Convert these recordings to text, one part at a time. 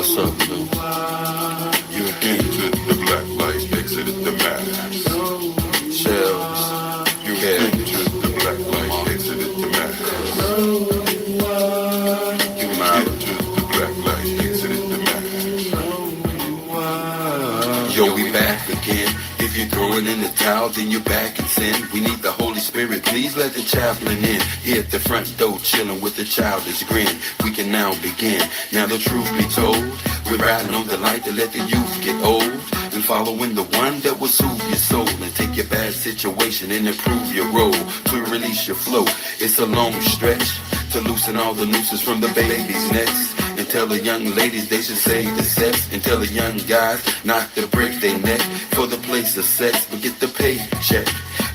What's up, Lou? You entered the black light, exited the mask. Shells. You entered the black light, exited the mask. You entered the black light, exited the mask. Yo, we back again. If you're throwing in the towel, then you're back in sin. We need the Holy Spirit, please let the chaplain in. Here at the front door, chilling with a childish grin. We can now begin. Now the truth be told, we're riding on the light to let the youth get old. And following the one that will soothe your soul and take your bad situation and improve your role to release your flow. It's a long stretch to loosen all the nooses from the baby's necks. And tell the young ladies they should save the sex. And tell the young guys not to break their neck for the place of sex, but get the paycheck.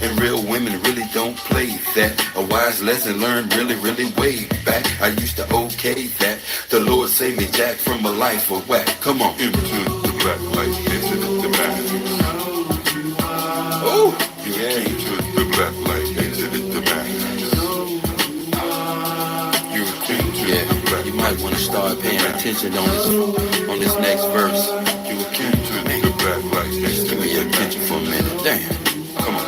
And real women really don't play that. A wise lesson learned really, really way back. I used to okay that. The Lord saved me, Jack, from a life of whack. Come on. Into the black light, exited the mask. Oh, You entered the black light, exited the mask. You entered the black you might want to start paying attention on this next verse. You entered the black light, Just give exited me your the attention mask. for a minute. Damn. Come on.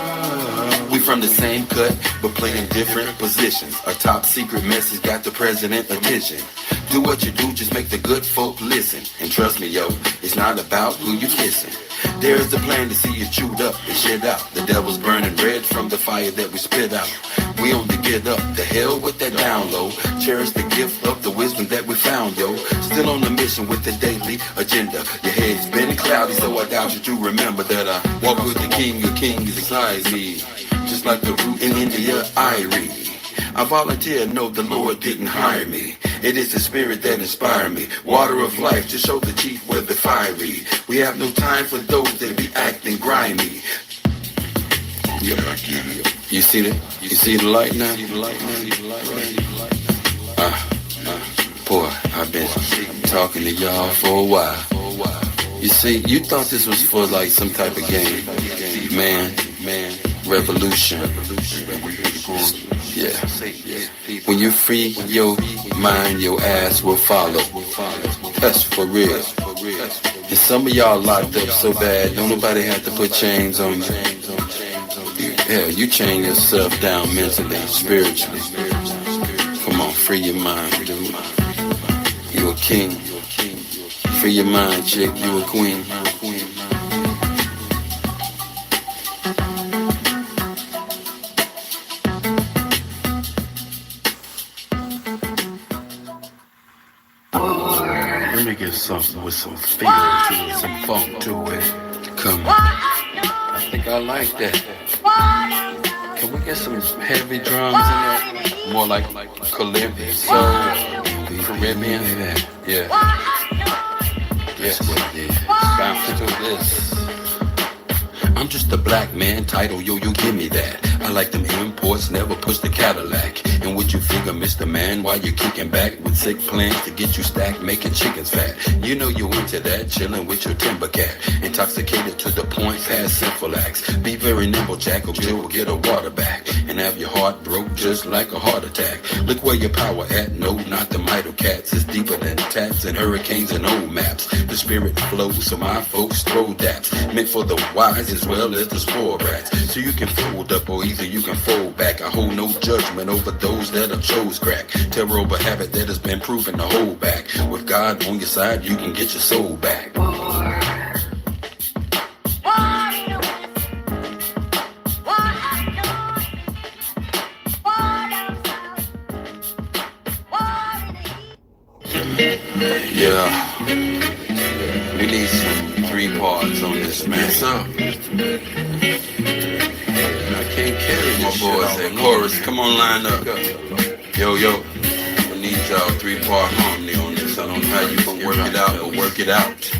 We from the same cut, but playing different positions. A top secret message got the president attention. Do what you do, just make the good folk listen. And trust me, yo, it's not about who you kissing. There is a plan to see you chewed up and shit out. The devil's burning red from the fire that we spit out. We on the get up, the hell with that down low. Cherish the gift of the wisdom that we found, yo. Still on the mission with the daily agenda. Your head's been cloudy, so I doubt you to remember that I walk with the king of kings beside me. Just like the root in India, I read. I volunteer, know the Lord didn't hire me. It is the spirit that inspired me. Water of life to show the chief where the fiery. We have no time for those that be acting grimy. Yeah, I get it. You see the light now? Boy, I've been talking to y'all for a while. You see, you thought this was for like some type of game. Man, revolution. Yeah. When you free your mind, your ass will follow. That's for real. And some of y'all locked up so bad, don't nobody have to put chains on you. Yeah, you chain yourself down mentally, spiritually. Come on, free your mind, dude. You a king. Free your mind, chick. You a queen. Let me get something with some feel to it, some funk to it. Come on. I think I like that. Can we get some heavy drums in there? More like Caribbean, Caribbean. Yeah. Yes, bounce to this. I'm just a black man, title, yo, you give me that. I like them imports, never push the Cadillac. And would you figure, Mr. Man, while you're kicking back with sick plans to get you stacked, making chickens fat? You know you into that, chilling with your timber cat. Intoxicated to the point, past sinful acts. Be very nimble, Jack, or Jill will get a water back. And have your heart broke just like a heart attack. Look where your power at, no, not the Mido cats. It's deeper than tats and hurricanes and old maps. The spirit flows, so my folks throw daps. Meant for the wise as well as the spoiled rats. So you can fold up or either you can fold back. I hold no judgment over those that have chose crack. Terror over habit that has been proven to hold back. With God on your side, you can get your soul back. Yeah, we need some 3 parts on this, man. Yes, sir. I can't carry my boys at chorus. Come on, line up. Yo, I need y'all 3-part harmony on this. I don't know how you gonna work it out, but work it out.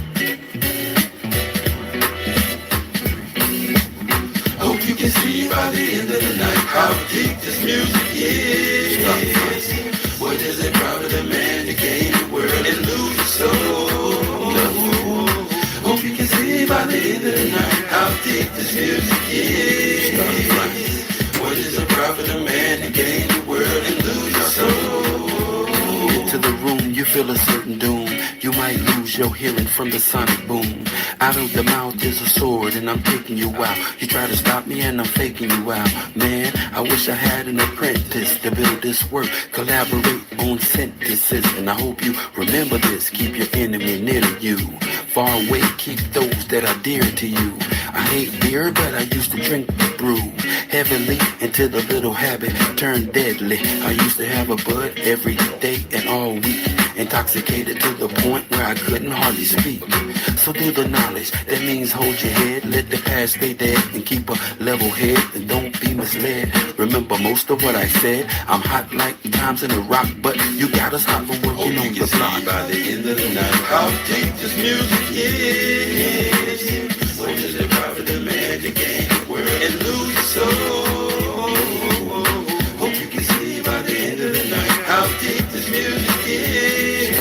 Hope you can see by the end of the night how deep this music is. What is it profit a man to gain the world and lose his soul? Hope you can see by the end of the night how deep this music is. What is it profit a man to gain the world and lose his soul? Get to the room, you feel a certain doom. You might lose your hearing from the sonic boom. Out of the mouth is a sword and I'm taking you out. You try to stop me and I'm faking you out. Man, I wish I had an apprentice to build this work. Collaborate on synthesis, and I hope you remember this. Keep your enemy near to you. Far away, keep those that are dear to you. I hate beer, but I used to drink the brew heavily until the little habit turned deadly. I used to have a bud every day and all week, intoxicated to the point where I couldn't hardly speak. So do the knowledge, that means hold your head, let the past stay dead, and keep a level head, and don't be misled. Remember most of what I said, I'm hot like times in a rock, but you got us hot for working on the block. By the end of the night, how deep this music is. What does it profit the man to gain the world and lose your soul? Hope you can see by the end of the night how deep this music is.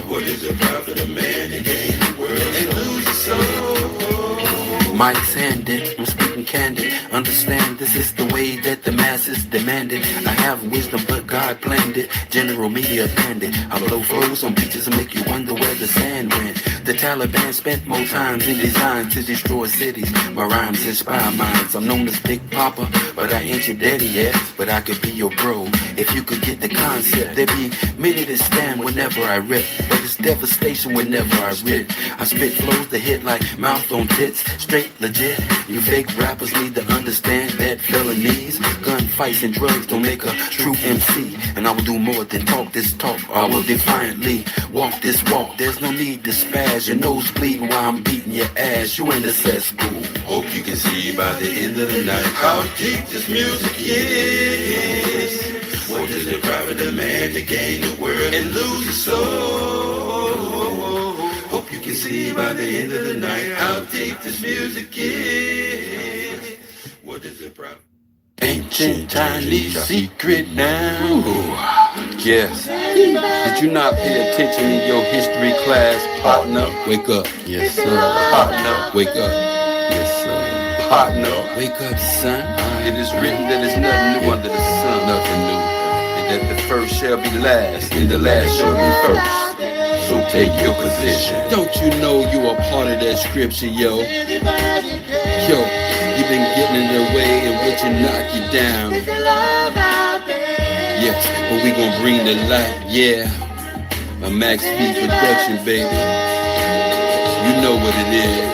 What does it profit a man to gain the world and lose your soul? Mike's handed, I'm speaking candid. Understand this is the way that the masses demand it. I have wisdom, but God planned it. General media banned it. I blow flows on beaches and make you wonder where the sand went. The Taliban spent more times in design to destroy cities. My rhymes inspire minds. I'm known as Big Papa, but I ain't your daddy yet. But I could be your bro if you could get the concept. There be many that stand whenever I rip, but it's devastation whenever I rip. I spit flows that hit like mouth on tits, straight legit. You fake rappers need to understand that felonies, gunfights and drugs don't make a true MC. And I will do more than talk this talk. I will defiantly walk this walk. There's no need to spaz. Your nose bleeding while I'm beating your ass. You in the cesspool. Hope you can see by the end of the night how deep this music is. What does it profit a man to gain the world and lose his soul? Hope you can see by the end of the night how deep this music is. What does it profit? Ancient Chinese secret now. Yes. Did you not pay attention in your history class? Partner, wake up. Yes, sir. Partner, wake up. Yes, sir. Partner, wake up, son. It is written that there's nothing new under the sun. Nothing new. And that the first shall be last, and the last shall be first. So take your position. Don't you know you are part of that scripture, yo? Yo, you've been getting in their way and what you knock you down. Yes, but we gon' bring the light, yeah. A Max P production, baby. You know what it is.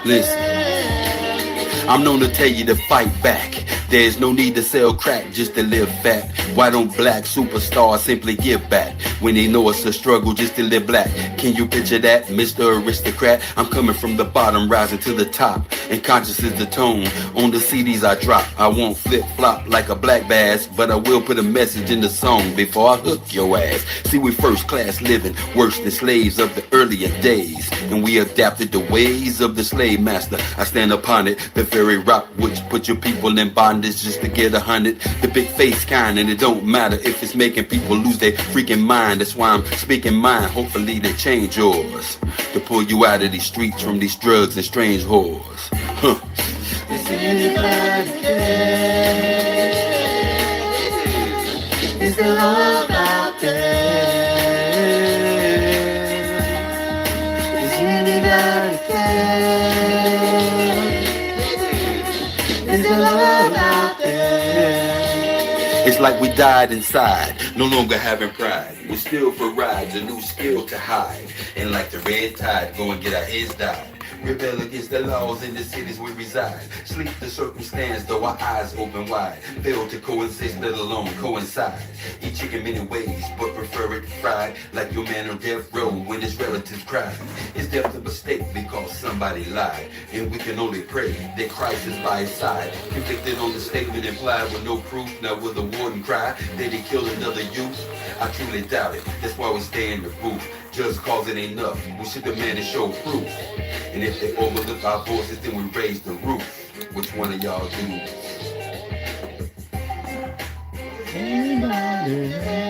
Listen, I'm known to tell you to fight back. There's no need to sell crack just to live fat. Why don't black superstars simply give back when they know it's a struggle just to live black? Can you picture that, Mr. Aristocrat? I'm coming from the bottom, rising to the top, and conscious is the tone on the CDs I drop. I won't flip-flop like a black bass, but I will put a message in the song before I hook your ass. See, we first class living, worse than slaves of the earlier days, and we adapted the ways of the slave master. I stand upon it, the very rock which put your people in bondage just to get 100. The big face kind, and it don't matter if it's making people lose their freaking mind. That's why I'm speaking mine. Hopefully they change yours to pull you out of these streets from these drugs and strange whores. Huh. Is anybody there? Is there love out there? Is anybody there? Is there love out there? It's like we died inside, no longer having pride. We're still for rides, a new skill to hide. And like the red tide, go and get our heads dyed. Rebel against the laws in the cities we reside. Sleep the circumstance, though our eyes open wide. Fail to coexist, let alone coincide. Eat chicken many ways, but prefer it fried. Like your man on death row when his relatives cry. Is death a mistake because somebody lied? And we can only pray that Christ is by his side. Convicted on the statement implied with no proof. Now will the warden cry that he killed another youth? I truly doubt it, that's why we stay in the booth. Just cause it ain't enough, we should demand and show proof. And if they overlook our voices, then we raise the roof. Which one of y'all do? Anybody?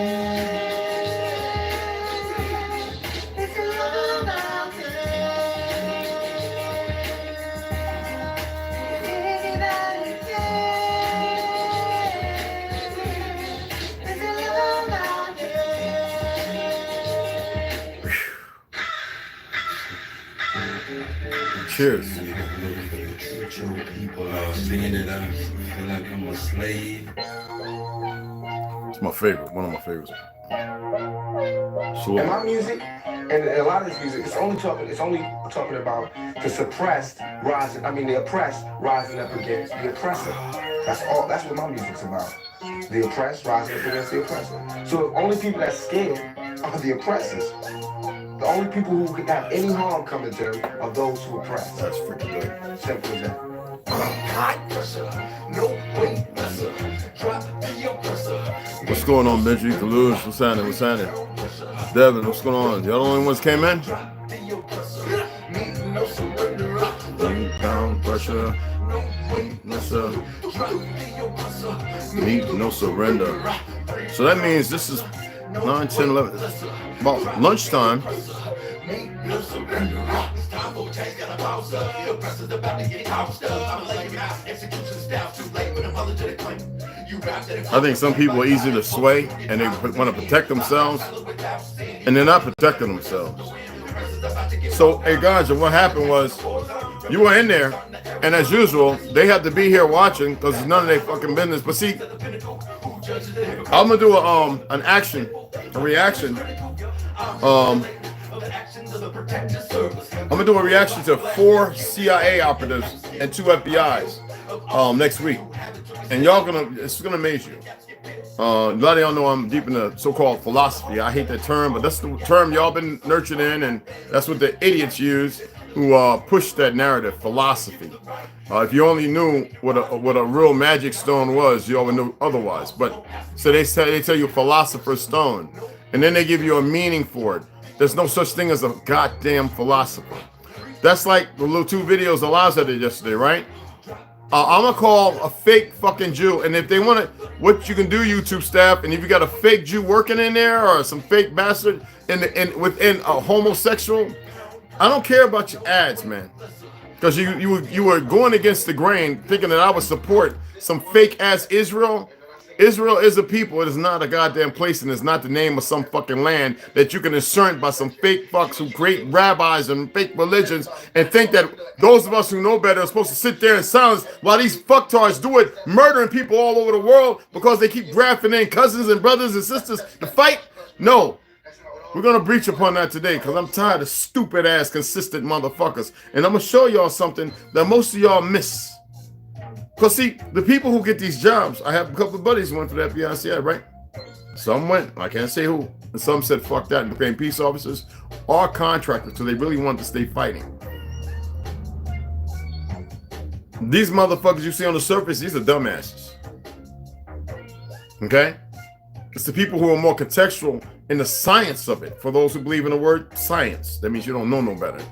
Cheers. People are singing it out. Feel like I'm a slave. It's my favorite. One of my favorites. And my music, and a lot of this music, it's only talking about the suppressed rising. I mean, the oppressed rising up against the oppressor. That's all. That's what my music's about. The oppressed rising up against the oppressor. So the only people that's scared are the oppressors. The only people who can have any harm coming to them are those who oppress. That's freaking good. Simple as that. What's going on, Benji? ToLU'S, what's happening? What's happening? Devin, what's going on? Y'all the only ones came in? Down pressure. Meet no surrender. So that means this is 9, 10, 11. About lunchtime. I think some people are easy to sway and they want to protect themselves and they're not protecting themselves. So, hey guys, what happened was you were in there and as usual, they had to be here watching because it's none of their fucking business. But see, I'm gonna do a reaction. I'm gonna do a reaction to 4 CIA operatives and 2 FBI's next week, and it's gonna amaze you. A lot of y'all know I'm deep in the so-called philosophy. I hate that term, but that's the term y'all been nurtured in, and that's what the idiots use who push that narrative, philosophy. If you only knew what a real magic stone was, you always knew otherwise. But so they tell you philosopher's stone, and then they give you a meaning for it. There's no such thing as a goddamn philosopher. That's like the little 2 videos Eliza did yesterday, right? I'm gonna call a fake fucking Jew, and if they want to, what you can do, YouTube staff, and if you got a fake Jew working in there or some fake bastard within a homosexual, I don't care about your ads, man, because you were going against the grain, thinking that I would support some fake ass Israel. Israel is a people. It is not a goddamn place, and it's not the name of some fucking land that you can insert by some fake fucks who create rabbis and fake religions and think that those of us who know better are supposed to sit there in silence while these fucktards do it, murdering people all over the world because they keep grafting in cousins and brothers and sisters to fight. No. We're going to breach upon that today because I'm tired of stupid ass consistent motherfuckers. And I'm going to show y'all something that most of y'all miss. Because see, the people who get these jobs, I have a couple of buddies who went for the FBI, right? Some went, I can't say who, and some said fuck that and became peace officers or contractors, so they really wanted to stay fighting. These motherfuckers you see on the surface, these are dumbasses. Okay? It's the people who are more contextual in the science of it. For those who believe in the word science, that means you don't know no better.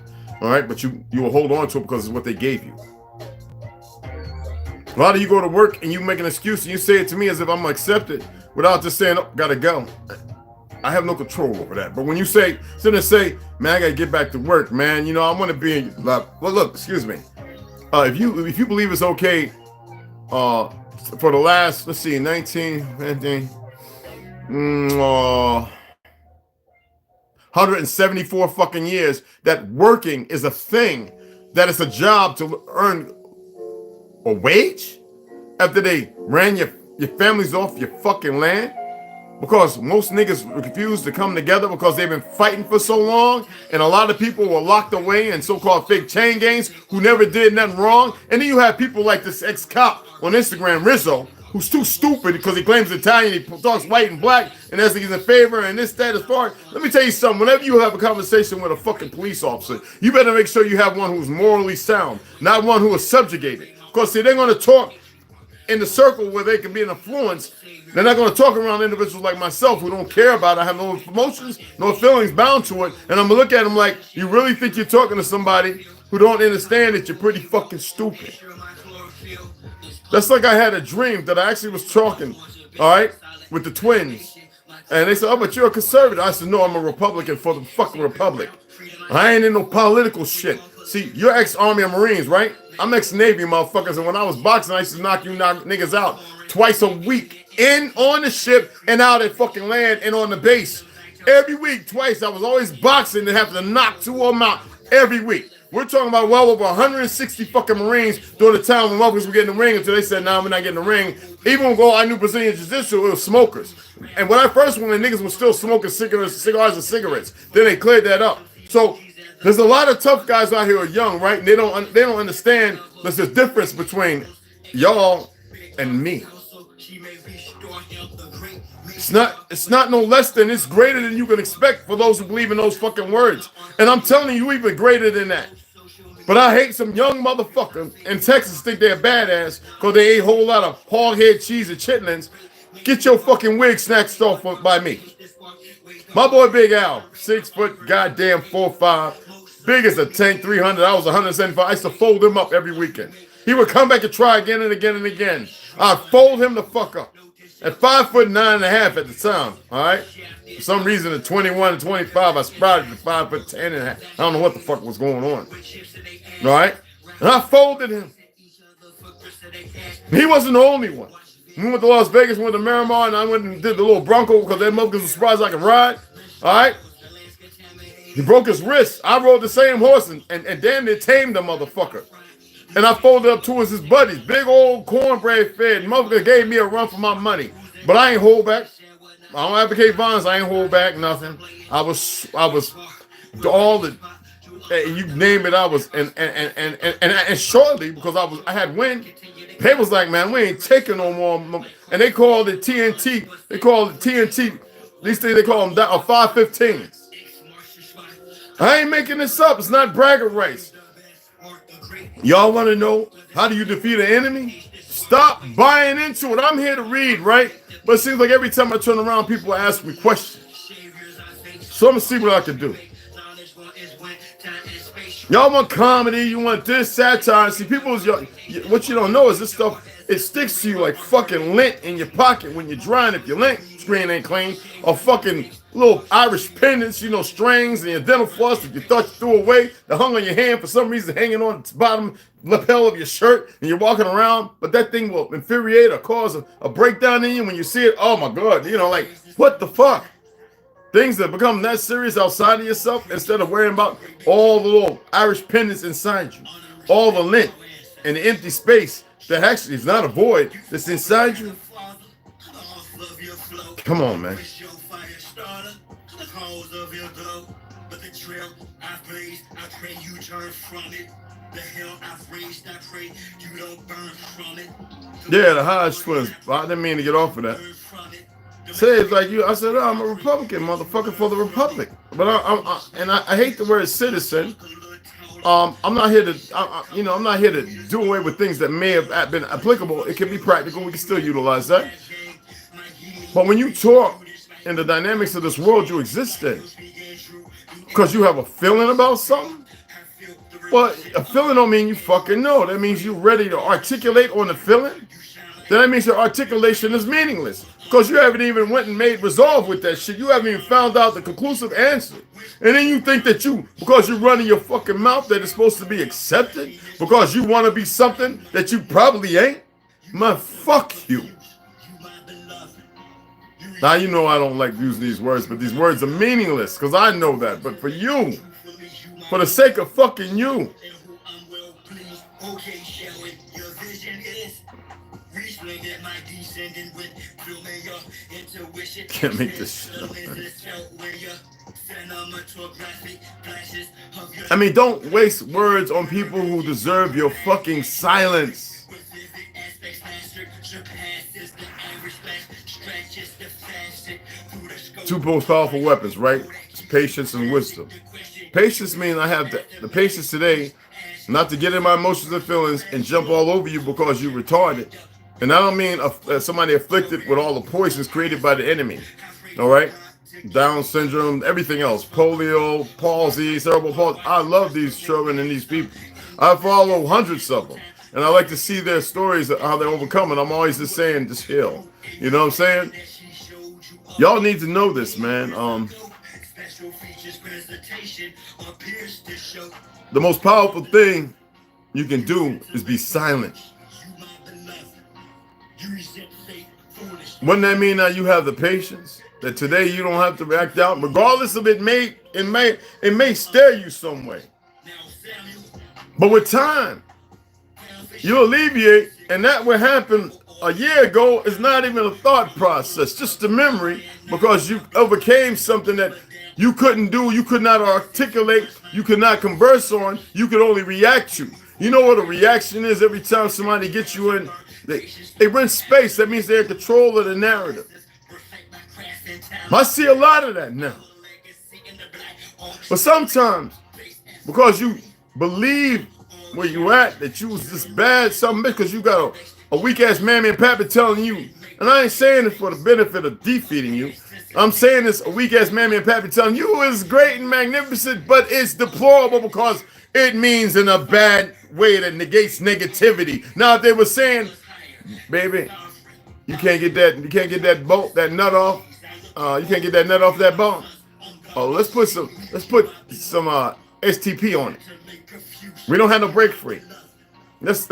All right? But you will hold on to it because it's what they gave you. A lot of you go to work and you make an excuse and you say it to me as if I'm gonna accept it without just saying, oh, gotta go. I have no control over that. But when you sit there and say, man, I gotta get back to work, man, you know, I want to be in, well, look, excuse me. If you believe it's okay, for the last, let's see, 174 fucking years that working is a thing, that it's a job to earn a wage after they ran your families off your fucking land because most niggas refuse to come together because they've been fighting for so long, and a lot of people were locked away in so-called fake chain gangs who never did nothing wrong. And then you have people like this ex-cop on Instagram, Rizzo, who's too stupid because he claims Italian, he talks white and black, and as he's in favor and this, that, as far. Let me tell you something. Whenever you have a conversation with a fucking police officer, you better make sure you have one who's morally sound, not one who is subjugated. Because see, they're going to talk in the circle where they can be an influence. They're not going to talk around individuals like myself who don't care about it. I have no emotions, no feelings bound to it. And I'm going to look at them like, you really think you're talking to somebody who don't understand that you're pretty fucking stupid. That's like I had a dream that I actually was talking, all right, with the twins. And they said, oh, but you're a conservative. I said, no, I'm a Republican for the fucking Republic. I ain't in no political shit. See, you're ex-Army or Marines, right? I'm ex-Navy, motherfuckers, and when I was boxing, I used to knock niggas out twice a week, in on the ship and out at fucking land and on the base. Every week, twice. I was always boxing and having to knock 2 of them out every week. We're talking about well over 160 fucking Marines during the time when motherfuckers were getting in the ring until they said, nah, we're not getting in the ring. Even when I knew Brazilian Jiu-Jitsu, it was smokers. And when I first went, the niggas were still smoking cigars and cigarettes. Then they cleared that up. So there's a lot of tough guys out here who are young, right? And they don't understand there's a difference between y'all and me. It's not no less than, it's greater than you can expect for those who believe in those fucking words. And I'm telling you, even greater than that. But I hate some young motherfucker in Texas think they're badass because they ate a whole lot of hog head cheese and chitlins. Get your fucking wig snatched off by me. My boy Big Al, 6 foot, goddamn 4'5", big as a tank, 300. I was 175. I used to fold him up every weekend. He would come back and try again and again and again. I'd fold him the fuck up. At 5'9.5" at the time, all right? For some reason, at 21 and 25, I sprouted to 5'10.5". I don't know what the fuck was going on. All right? And I folded him. He wasn't the only one. We went to Las Vegas, went to Miramar, and I went and did the little Bronco because that motherfuckers were surprised I could ride. All right? He broke his wrist. I rode the same horse and damn near tamed the motherfucker. And I folded up towards his buddies. Big old cornbread fed. Motherfucker gave me a run for my money. But I ain't hold back. I don't advocate violence. I ain't hold back nothing. I was all the, you name it, I was, and shortly, because I had wind, they was like, man, we ain't taking no more. And they called it TNT. They called it TNT. These things, they call them 515s. I ain't making this up. It's not bragging rights. Y'all want to know how do you defeat an enemy? Stop buying into it. I'm here to read, right? But it seems like every time I turn around, people ask me questions. So I'm going to see what I can do. Y'all want comedy, you want this, satire. See, people, what you don't know is this stuff, it sticks to you like fucking lint in your pocket when you're drying. If your lint screen ain't clean, or fucking little Irish pendants, you know, strings and your dental floss that you thought you threw away that hung on your hand for some reason hanging on the bottom lapel of your shirt, and you're walking around, but that thing will infuriate or cause a breakdown in you when you see it. Oh my God, you know, like, what the fuck? Things that become that serious outside of yourself instead of worrying about all the little Irish pendants inside you, all the lint and the empty space that actually is not a void that's inside you. Come on, man. Yeah, the Hodge twins. I didn't mean to get off of that. Say it's like you. I said, oh, I'm a Republican, motherfucker, for the Republic. But I hate the word citizen. I'm not here to, I'm not here to do away with things that may have been applicable. It can be practical. We can still utilize that. But when you talk in the dynamics of this world you exist in, because you have a feeling about something, well, a feeling don't mean you fucking know. That means you're ready to articulate on the feeling. Then that means your articulation is meaningless because you haven't even went and made resolve with that shit. You haven't even found out the conclusive answer. And then you think that because you're running your fucking mouth, that it's supposed to be accepted because you want to be something that you probably ain't. Man, fuck you. Now, you know I don't like using these words, but these words are meaningless because I know that. But for you, for the sake of fucking you, can't make this shit up, man. I mean, don't waste words on people who deserve your fucking silence. Two most powerful weapons, right? It's patience and wisdom. Patience means I have the patience today not to get in my emotions and feelings and jump all over you because you're retarded. And I don't mean somebody afflicted with all the poisons created by the enemy. All right? Down syndrome, everything else. Polio, palsy, cerebral palsy. I love these children and these people. I follow hundreds of them. And I like to see their stories of how they overcome it. I'm always just saying, just heal. You know what I'm saying? Y'all need to know this, man. The most powerful thing you can do is be silent. Wouldn't that mean that you have the patience? That today you don't have to react out, regardless of it may stare you some way. But with time, you alleviate, and that what happened a year ago is not even a thought process, just a memory, because you overcame something that you couldn't do, you could not articulate, you could not converse on, you could only react to. You know what a reaction is? Every time somebody gets you in, they rent space. That means they're in control of the narrative. I see a lot of that now. But sometimes, because you believe where you at, that you was this bad, something because you got a weak-ass mammy and pappy telling you, and I ain't saying it for the benefit of defeating you. I'm saying this, a weak-ass mammy and pappy telling you is great and magnificent, but it's deplorable because it means in a bad way that negates negativity. Now, if they were saying, baby, you can't get that bolt, that nut off. You can't get that nut off that bone. Oh, let's put some STP on it. We don't have no brake free. Let's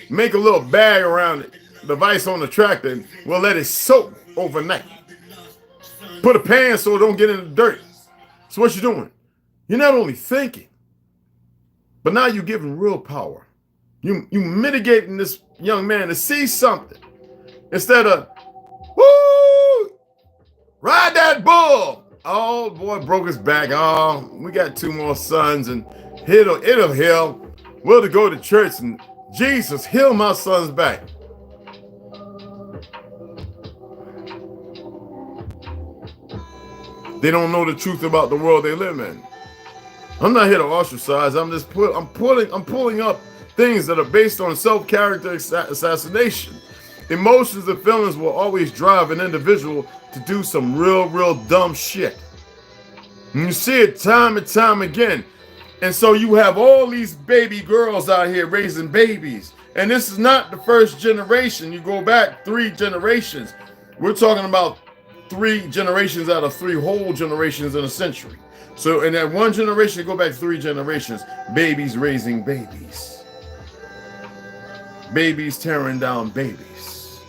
make a little bag around it, the vise on the tractor, and we'll let it soak overnight. Put a pan so it don't get in the dirt. So what you doing? You're not only thinking, but now you're giving real power. You mitigating this young man to see something instead of, woo, ride that bull. Oh boy, broke his back. Oh, we got 2 more sons, and it'll heal. We'll to go to church and Jesus heal my son's back. They don't know the truth about the world they live in. I'm not here to ostracize. I'm pulling up things that are based on self-character assassination. Emotions and feelings will always drive an individual to do some real dumb shit. And you see it time and time again. And so you have all these baby girls out here raising babies. And this is not the first generation. You go back 3 generations. We're talking about 3 generations out of 3 whole generations in a century. So in that one generation, you go back 3 generations. Babies raising babies. Babies tearing down babies.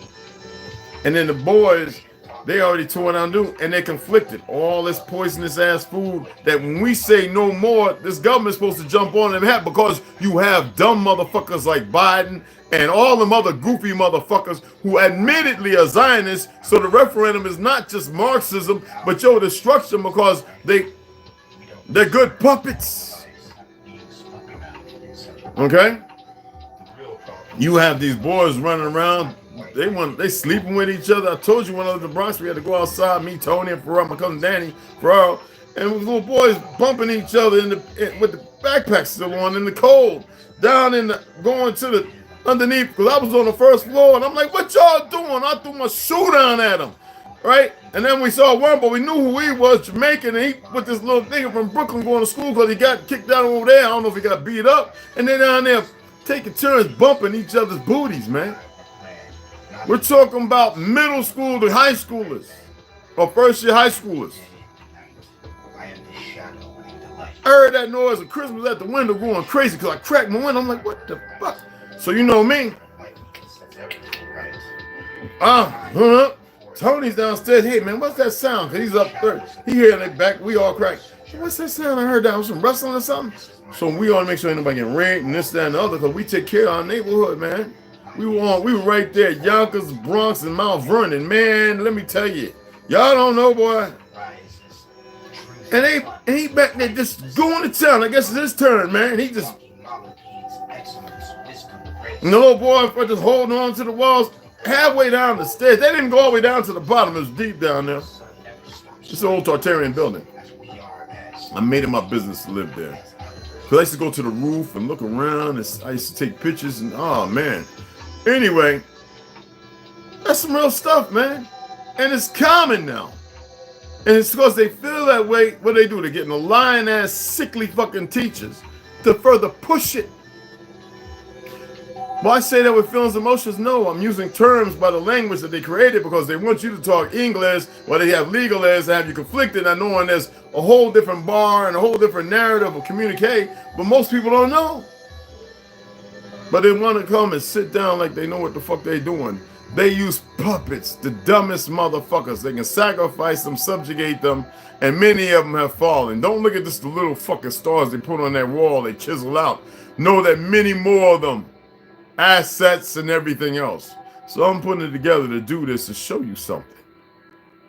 And then the boys, they already tore down too, and they're conflicted. All this poisonous ass food that when we say no more, this government's supposed to jump on and have, because you have dumb motherfuckers like Biden and all them other goofy motherfuckers who admittedly are Zionists. So the referendum is not just Marxism, but your destruction, because they're good puppets. Okay? You have these boys running around. They sleeping with each other. I told you when I was in the Bronx, we had to go outside, me, Tony, and Pharrell, my cousin Danny, Pharrell, and little boys bumping each other with the backpacks still on in the cold, down in the, going to the underneath, because I was on the first floor, and I'm like, what y'all doing? I threw my shoe down at him, right? And then we saw one, but we knew who he was, Jamaican, and he with this little nigga from Brooklyn going to school because he got kicked out over there. I don't know if he got beat up, and they're down there taking turns bumping each other's booties, man. We're talking about middle school to high schoolers, or first year high schoolers. I heard that noise of Christmas at the window going crazy because I cracked my window. I'm like, what the fuck? So you know me. Tony's downstairs. Hey man, what's that sound? Cause he's up there. He hearing it back. We all crack. What's that sound I heard? That was some rustling or something. So we ought to make sure ain't nobody getting raped and this, that, and the other, because we take care of our neighborhood, man. We were right there, Yonkers, Bronx, and Mount Vernon. Man, let me tell you, y'all don't know, boy. And he back there just going to town. I guess it's his turn, man. He just, and the little boy just holding on to the walls halfway down the stairs. They didn't go all the way down to the bottom. It was deep down there. It's an old Tartarian building. I made it my business to live there. Because I used to go to the roof and look around. I used to take pictures and, oh, man. Anyway, that's some real stuff, man. And it's common now. And it's because they feel that way. What do? They're getting a lying-ass, sickly fucking teachers to further push it. Well, I say that with feelings and emotions? No, I'm using terms by the language that they created because they want you to talk English, while they have legalese to have you conflicted, not knowing there's a whole different bar and a whole different narrative of communicate, but most people don't know. But they want to come and sit down like they know what the fuck they doing. They use puppets, the dumbest motherfuckers. They can sacrifice them, subjugate them, and many of them have fallen. Don't look at just the little fucking stars they put on that wall, they chisel out. Know that many more of them, assets and everything else. So I'm putting it together to do this to show you something.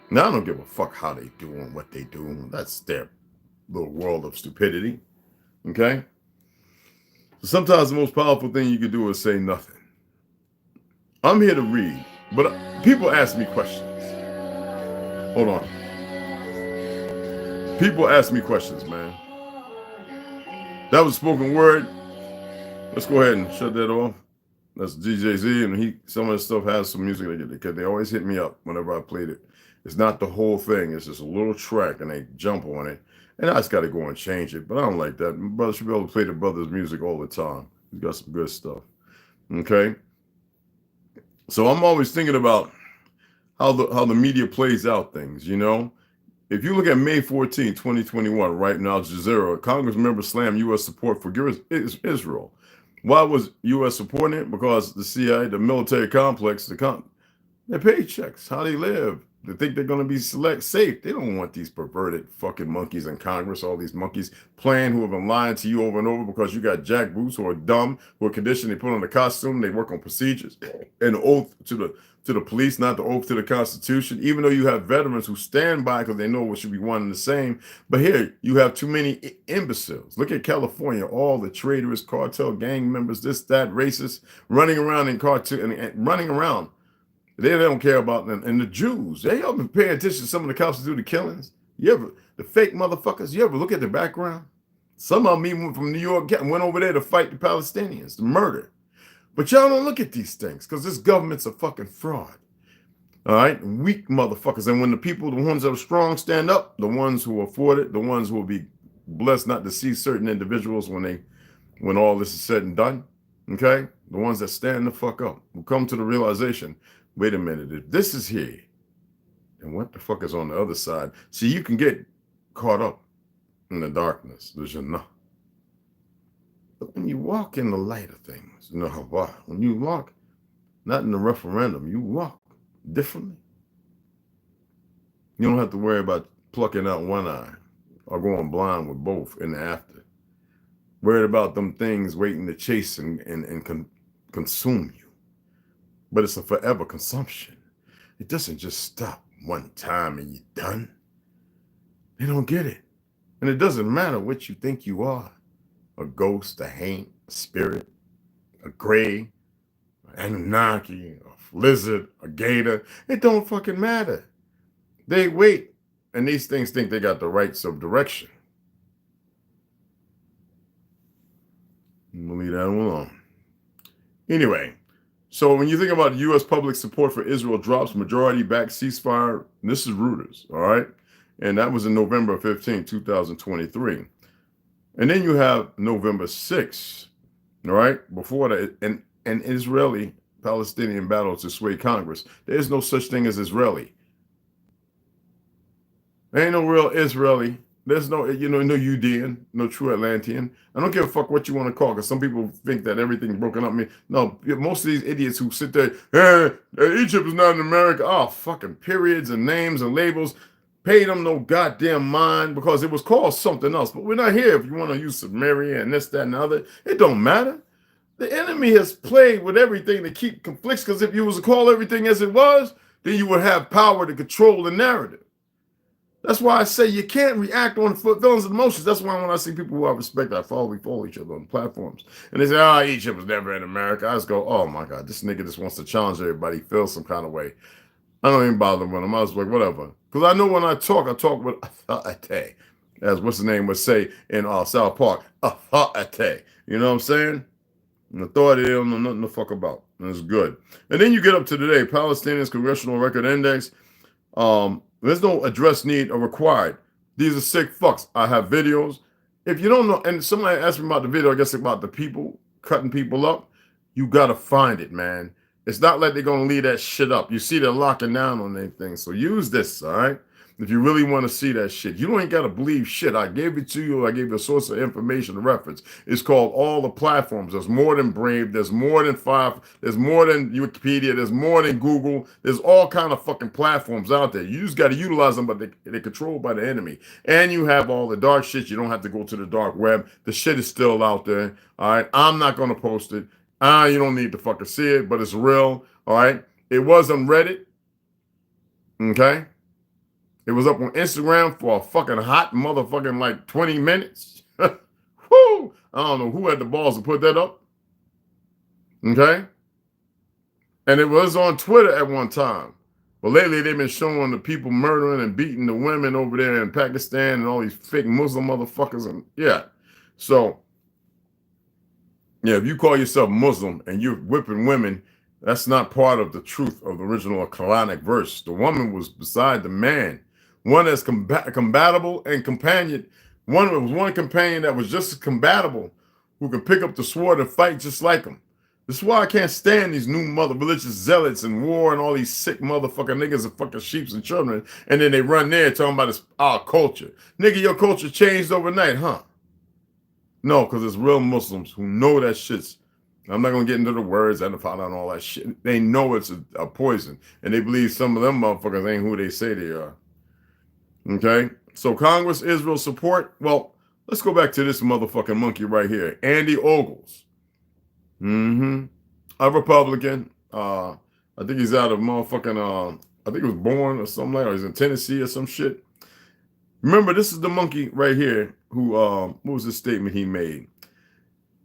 Now I don't give a fuck how they do and what they do. That's their little world of stupidity. Okay? So sometimes the most powerful thing you can do is say nothing. I'm here to read, but people ask me questions. Hold on. People ask me questions, man. That was spoken word. Let's go ahead and shut that off. That's DJ Z, and some of the stuff has some music because they always hit me up whenever I played it. It's not the whole thing. It's just a little track, and they jump on it. And I just got to go and change it, but I don't like that. My brother should be able to play the brother's music all the time. He's got some good stuff. Okay? So I'm always thinking about how the media plays out things, you know? If you look at May 14, 2021, right now, Al Jazeera, Congress member slammed U.S. support for Israel. Why was U.S. supporting it? Because the CIA, the military complex, their paychecks, how they live. They think they're going to be safe. They don't want these perverted fucking monkeys in Congress, all these monkeys playing who have been lying to you over and over because you got jackboots who are dumb, who are conditioned, they put on the costume, they work on procedures, and oath to the police, not the oath to the Constitution, even though you have veterans who stand by because they know what should be one and the same. But here, you have too many imbeciles. Look at California, all the traitorous cartel gang members, this, that, racists, running around in cartoon and running around. They don't care about them. And the Jews, they haven't paying attention to some of the cops who do the killings. The fake motherfuckers, you ever look at the background? Some of them even from New York went over there to fight the Palestinians, the murder. But y'all don't look at these things because this government's a fucking fraud. All right? Weak motherfuckers. And when the people, the ones that are strong, stand up, the ones who afford it, the ones who will be blessed not to see certain individuals when all this is said and done, okay? The ones that stand the fuck up will come to the realization, wait a minute, if this is here, then what the fuck is on the other side? See, you can get caught up in the darkness, the Jannah. But when you walk in the light of things, when you walk, not in the referendum, you walk differently. You don't have to worry about plucking out one eye or going blind with both in the after. Worried about them things waiting to chase and consume you. But it's a forever consumption. It doesn't just stop one time and you're done. They don't get it. And it doesn't matter what you think you are. A ghost, a haint, a spirit, a gray, an Anunnaki, a lizard, a gator. It don't fucking matter. They wait, and these things think they got the rights of direction. We'll leave that alone. Anyway, so when you think about U.S. public support for Israel drops, majority back ceasefire, this is Reuters, all right? And that was in November 15, 2023. And then you have November 6th, all right? Before that, an Israeli-Palestinian battle to sway Congress. There is no such thing as Israeli. There ain't no real Israeli. There's no, no Judean, no true Atlantean. I don't give a fuck what you want to call, because some people think that everything's broken up. No, most of these idiots who sit there, Egypt is not in America. Oh, fucking periods and names and labels. Pay them no goddamn mind, because it was called something else. But we're not here if you want to use Samaria and this, that, and the other. It don't matter. The enemy has played with everything to keep conflicts, because if you was to call everything as it was, then you would have power to control the narrative. That's why I say you can't react on feelings and emotions. That's why when I see people who I respect, we follow each other on platforms. And they say, Egypt was never in America. I just go, oh my God, this nigga just wants to challenge everybody, feel some kind of way. I don't even bother with him. I was like, whatever. Because I know when I talk with authority, as what's the name would say in South Park, authority. You know what I'm saying? An authority, they don't know nothing to fuck about. And it's good. And then you get up to today, Palestinians Congressional Record Index. There's no address need or required. These are sick fucks. I have videos. If you don't know, and somebody asked me about the video, I guess about the people cutting people up, you got to find it, man. It's not like they're going to leave that shit up. You see they're locking down on anything. So use this, all right? If you really want to see that shit, you don't ain't got to believe shit. I gave it to you. I gave you a source of information, a reference. It's called all the platforms. There's more than Brave. There's more than There's more than Wikipedia. There's more than Google. There's all kind of fucking platforms out there. You just got to utilize them, but they're controlled by the enemy. And you have all the dark shit. You don't have to go to the dark web. The shit is still out there. All right. I'm not going to post it. You don't need to fucking see it, but it's real. All right. It was on Reddit. Okay. It was up on Instagram for a fucking hot motherfucking like 20 minutes. Woo! I don't know who had the balls to put that up. Okay? And it was on Twitter at one time. But lately they've been showing the people murdering and beating the women over there in Pakistan and all these fake Muslim motherfuckers. And yeah. So, yeah, if you call yourself Muslim and you're whipping women, that's not part of the truth of the original Quranic verse. The woman was beside the man. One that's compatible and companion. One companion that was just as compatible, who can pick up the sword and fight just like him. This is why I can't stand these new religious zealots and war and all these sick motherfucking niggas and fucking sheeps and children. And then they run there talking about our culture. Nigga, your culture changed overnight, huh? No, because it's real Muslims who know that shit's. I'm not going to get into the words and find out all that shit. They know it's a poison. And they believe some of them motherfuckers ain't who they say they are. Okay, so Congress, Israel support. Well, let's go back to this motherfucking monkey right here, Andy Ogles. A Republican. I think he's out of motherfucking. I think he was born or something like, or he's in Tennessee or some shit. Remember, this is the monkey right here who. What was the statement he made?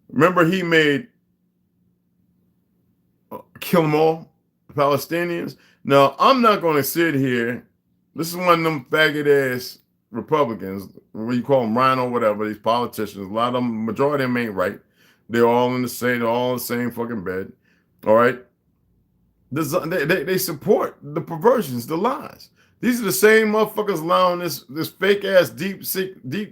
Remember, he made kill them all, the Palestinians. Now, I'm not going to sit here. This is one of them faggot ass Republicans, what you call them, Rhino, whatever, these politicians. A lot of them, majority of them ain't right. They're all in the same fucking bed. All right. They support the perversions, the lies. These are the same motherfuckers allowing this fake ass deep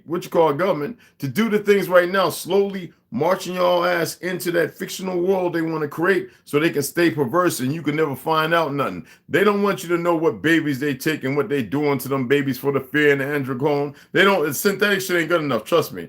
what you call government to do the things right now, slowly marching your ass into that fictional world they want to create so they can stay perverse and you can never find out nothing. They don't want you to know what babies they take and what they doing to them babies for the fear and the androgen. They don't, synthetic shit ain't good enough, trust me.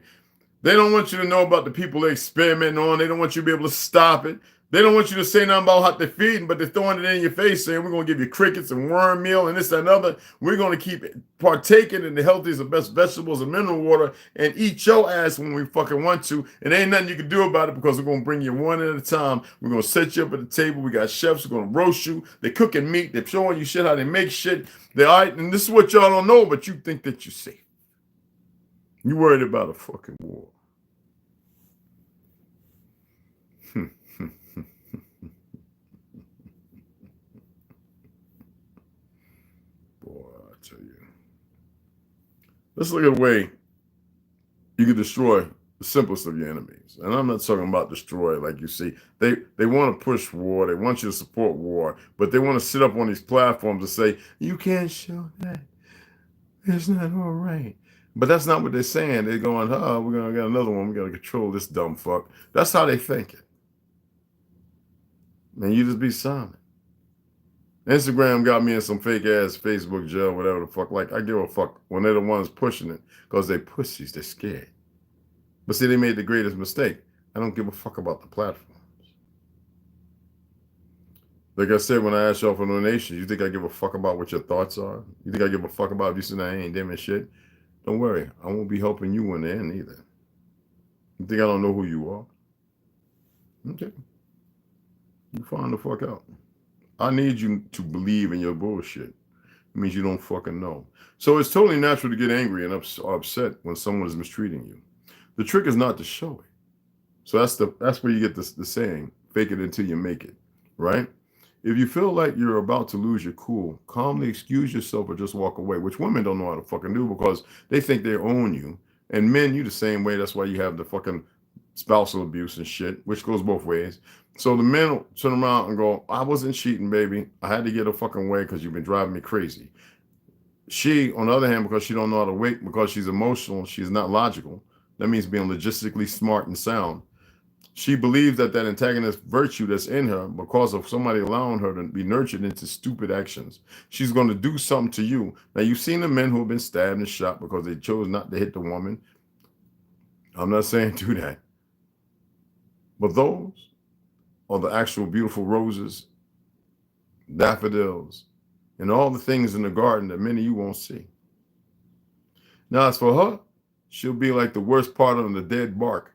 They don't want you to know about the people they experimenting on. They don't want you to be able to stop it. They don't want you to say nothing about how they're feeding, but they're throwing it in your face saying, we're going to give you crickets and worm meal and this and another. We're going to keep partaking in the healthiest and best vegetables and mineral water and eat your ass when we fucking want to. And ain't nothing you can do about it because we're going to bring you one at a time. We're going to set you up at the table. We got chefs who are going to roast you. They're cooking meat. They're showing you shit, how they make shit. They're all right. And this is what y'all don't know, but you think that you're safe. You worried about a fucking war. Let's look at the way you can destroy the simplest of your enemies. And I'm not talking about destroy like you see. They want to push war. They want you to support war. But they want to sit up on these platforms and say, you can't show that. It's not all right. But that's not what they're saying. They're going, oh, we're going to get another one. We're going to control this dumb fuck. That's how they think it. And you just be silent. Instagram got me in some fake ass Facebook jail, whatever the fuck. Like, I give a fuck when they're the ones pushing it because they pussies, they're scared. But see, they made the greatest mistake. I don't give a fuck about the platforms. Like I said, when I asked y'all for donations, you think I give a fuck about what your thoughts are? You think I give a fuck about if you say I ain't them and shit? Don't worry, I won't be helping you in the end either. You think I don't know who you are? Okay. You find the fuck out. I need you to believe in your bullshit. It means you don't fucking know. So it's totally natural to get angry and upset when someone is mistreating you. The trick is not to show it. So that's where you get the saying, fake it until you make it, right? If you feel like you're about to lose your cool, calmly excuse yourself or just walk away, which women don't know how to fucking do because they think they own you. And men, you the same way. That's why you have the fucking spousal abuse and shit, which goes both ways. So the men will turn around and go, I wasn't cheating, baby. I had to get a fucking way because you've been driving me crazy. She, on the other hand, because she don't know how to wait, because she's emotional, she's not logical. That means being logistically smart and sound. She believes that antagonist virtue that's in her, because of somebody allowing her to be nurtured into stupid actions, she's going to do something to you. Now, you've seen the men who have been stabbed and shot because they chose not to hit the woman. I'm not saying do that. But those are the actual beautiful roses, daffodils, and all the things in the garden that many of you won't see. Now, as for her, she'll be like the worst part of the dead bark.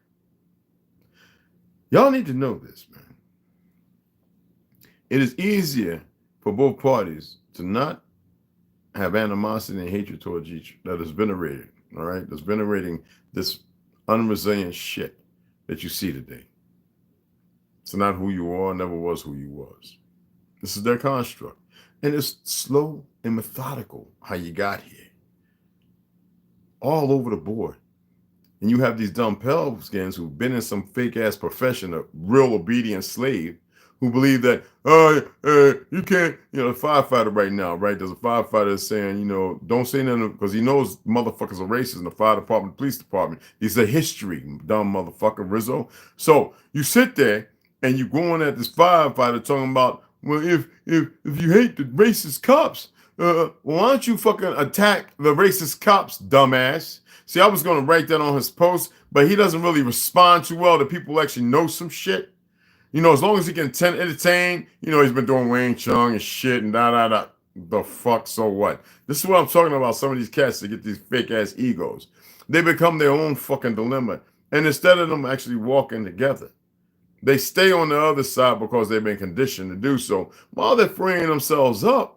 Y'all need to know this, man. It is easier for both parties to not have animosity and hatred towards each other that is venerated, all right? That's venerating this unresilient shit that you see today. It's not who you are, never was who you was. This is their construct. And it's slow and methodical how you got here. All over the board. And you have these dumb pelskins who've been in some fake-ass profession, a real obedient slave, who believe that, you can't, you know, a firefighter right now, right? There's a firefighter that's saying, you know, don't say nothing, because he knows motherfuckers are racist in the fire department, police department. He's a history, dumb motherfucker, Rizzo. So you sit there and you going at this firefighter talking about, well, if you hate the racist cops, why don't you fucking attack the racist cops, dumbass? See, I was going to write that on his post, but he doesn't really respond too well to people who actually know some shit. You know, as long as he can entertain, you know, he's been doing Wayne Chung and shit and da. The fuck, so what? This is what I'm talking about, some of these cats that get these fake-ass egos. They become their own fucking dilemma. And instead of them actually walking together, they stay on the other side because they've been conditioned to do so while they're freeing themselves up.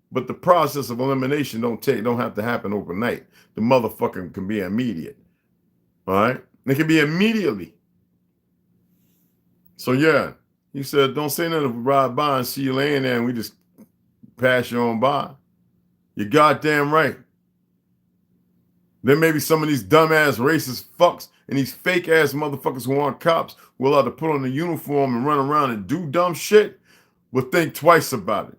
But the process of elimination don't have to happen overnight. The motherfucker can be immediate. All right? It can be immediately. So yeah, he said, don't say nothing if we ride by and see you laying there and we just pass you on by. You're goddamn right. There may be some of these dumbass racist fucks and these fake ass motherfuckers who aren't cops who allowed to put on the uniform and run around and do dumb shit, but think twice about it.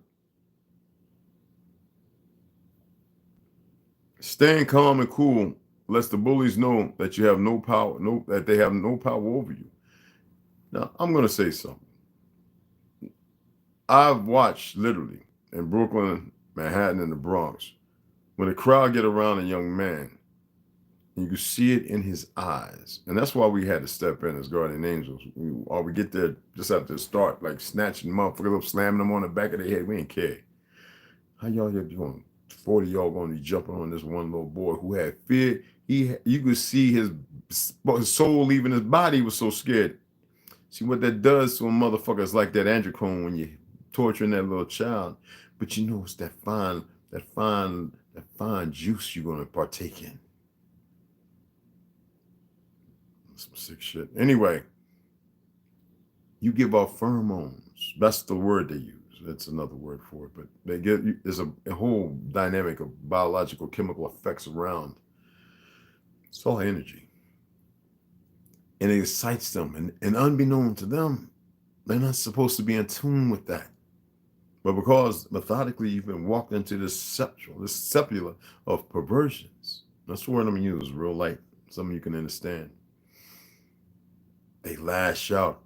Staying calm and cool lets the bullies know that you have no power, that they have no power over you. Now, I'm going to say something. I've watched literally in Brooklyn, Manhattan, and the Bronx, when a crowd get around a young man, and you can see it in his eyes. And that's why we had to step in as guardian angels. We get there just after the start, like snatching motherfuckers up, slamming them on the back of their head. We ain't care. How y'all here doing? 40 of y'all going to be jumping on this one little boy who had fear. You could see his soul leaving his body. He was so scared. See what that does to a motherfucker is like that androchrome when you're torturing that little child. But you know it's that fine juice you're going to partake in. Some sick shit. Anyway, you give off pheromones. That's the word they use. That's another word for it. But there's a whole dynamic of biological, chemical effects around. It's all energy. And it excites them. And unbeknown to them, they're not supposed to be in tune with that. But because methodically you've been walked into this sepulchre of perversions. That's the word I'm going to use, real light. Some of you can understand. They lash out.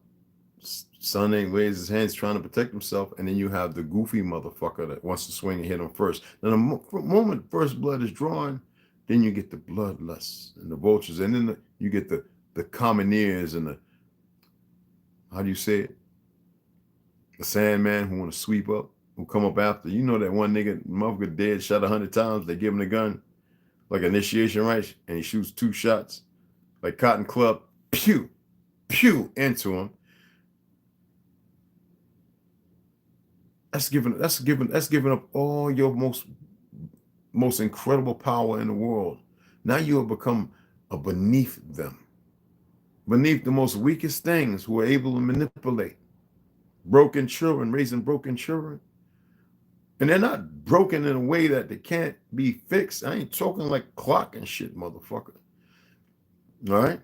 Son ain't raised his hands trying to protect himself, and then you have the goofy motherfucker that wants to swing and hit him first. Now, the moment first blood is drawn, then you get the bloodlusts and the vultures, and then you get the commoneers and the, how do you say it? The Sandman who want to sweep up, who come up after. You know that one nigga, motherfucker dead, shot 100 times. They give him the gun, like initiation rites, and he shoots 2 shots, like Cotton Club, pew, pew, into him. That's giving up all your most incredible power in the world. Now you have become a beneath them, beneath the most weakest things who are able to manipulate broken children, raising broken children. And they're not broken in a way that they can't be fixed. I ain't talking like clock and shit, motherfucker. All right?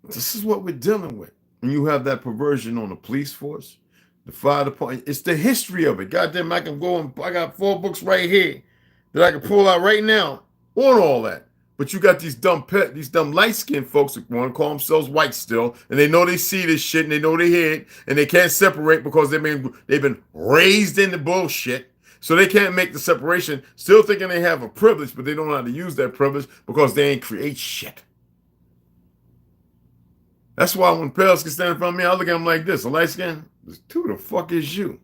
This is what we're dealing with. And you have that perversion on the police force, the fire department. It's the history of it. Goddamn, I can go and I got 4 books right here that I can pull out right now on all that. But you got these dumb light-skinned folks that want to call themselves white still, and they know they see this shit and they know they hear it, and they can't separate because they've been raised in the bullshit. So they can't make the separation, still thinking they have a privilege, but they don't know how to use that privilege because they ain't create shit. That's why when Pels can stand in front of me, I look at him like this, a light skin, who the fuck is you?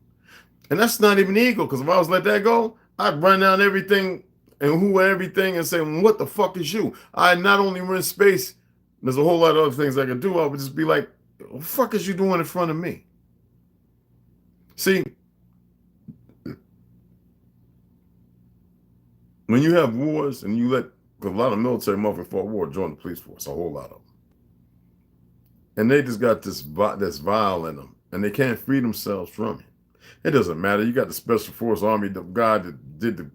And that's not even ego, because if I was let that go, I'd run down everything and everything and say, what the fuck is you? I not only run space, there's a whole lot of other things I could do. I would just be like, what the fuck is you doing in front of me? See, when you have wars and you let, because a lot of military motherfuckers fought war, join the police force, a whole lot of them. And they just got this vile in them, and they can't free themselves from it. It doesn't matter. You got the Special Force Army, the guy that did the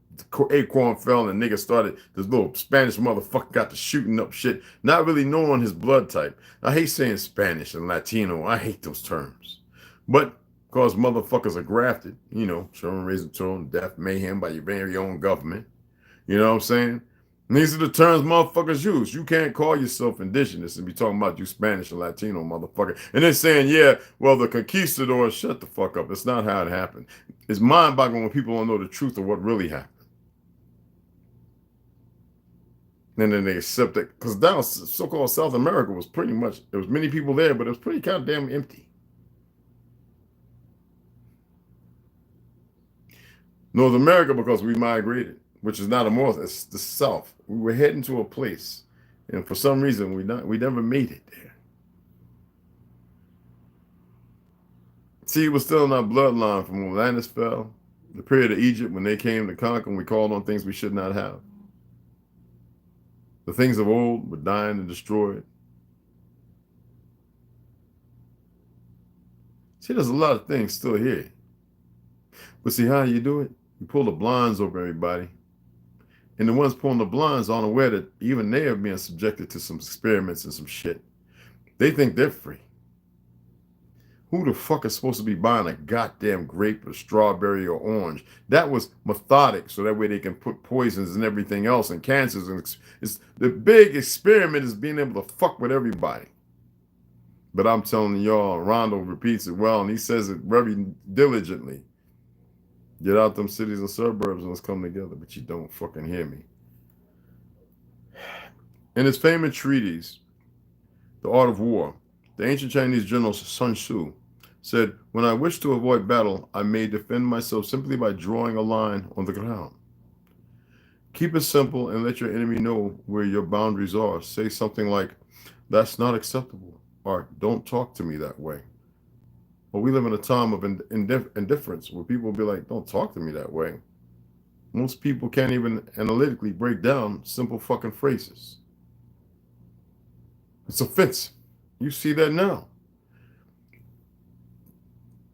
acorn fell and nigga started, this little Spanish motherfucker got to shooting up shit, not really knowing his blood type. I hate saying Spanish and Latino. I hate those terms. But because motherfuckers are grafted, you know, children raised to them, death, mayhem by your very own government. You know what I'm saying? And these are the terms motherfuckers use. You can't call yourself indigenous and be talking about you Spanish and Latino motherfucker. And then saying, yeah, well, the conquistadors, shut the fuck up. That's not how it happened. It's mind-boggling when people don't know the truth of what really happened. And then they accept it. Because down so-called South America was pretty much, there was many people there, but it was pretty kind of damn empty. North America, because we migrated, which is not a north, it's the south. We were heading to a place, and for some reason we never made it there. See, it was still in our bloodline from when Atlantis fell, the period of Egypt when they came to conquer and we called on things we should not have. The things of old were dying and destroyed. See, there's a lot of things still here. But see how you do it? You pull the blinds over everybody. And the ones pulling the blinds aren't aware that even they are being subjected to some experiments and some shit. They think they're free. Who the fuck is supposed to be buying a goddamn grape or strawberry or orange? That was methodic, so that way they can put poisons and everything else and cancers. And it's, the big experiment is being able to fuck with everybody. But I'm telling y'all, Rondo repeats it well, and he says it very diligently. Get out them cities and suburbs and let's come together. But you don't fucking hear me. In his famous treatise, The Art of War, the ancient Chinese general Sun Tzu said, when I wish to avoid battle, I may defend myself simply by drawing a line on the ground. Keep it simple and let your enemy know where your boundaries are. Say something like, that's not acceptable, or don't talk to me that way. Well, we live in a time of indifference where people will be like, don't talk to me that way. Most people can't even analytically break down simple fucking phrases. It's offensive. You see that now.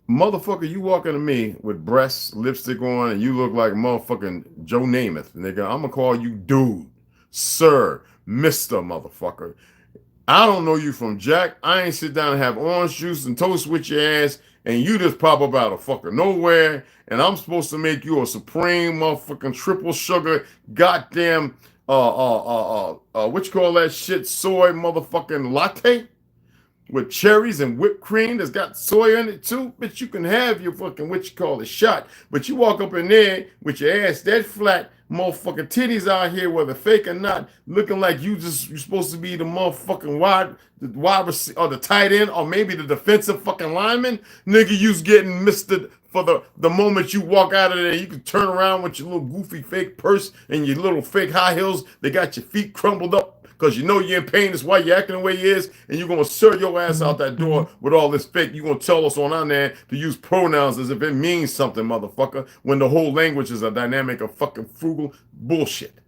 Motherfucker, you walk into me with breasts, lipstick on, and you look like motherfucking Joe Namath. Nigga, I'm going to call you dude, sir, Mr. Motherfucker. I don't know you from Jack. I ain't sit down and have orange juice and toast with your ass, and you just pop up out of fucking nowhere, and I'm supposed to make you a supreme motherfucking triple sugar goddamn what you call that shit, soy motherfucking latte with cherries and whipped cream that's got soy in it too. Bitch, you can have your fucking what you call a shot, but you walk up in there with your ass that flat, motherfucking titties out here, whether fake or not, looking like you're supposed to be the motherfucking wide receiver or the tight end or maybe the defensive fucking lineman. Nigga, you's getting misted for the moment you walk out of there. You can turn around with your little goofy fake purse and your little fake high heels. They got your feet crumbled up because you know you're in pain. That's why you're acting the way you is, and you're going to serve your ass out that door with all this fake. You're going to tell us on there to use pronouns as if it means something, motherfucker, when the whole language is a dynamic of fucking frugal bullshit.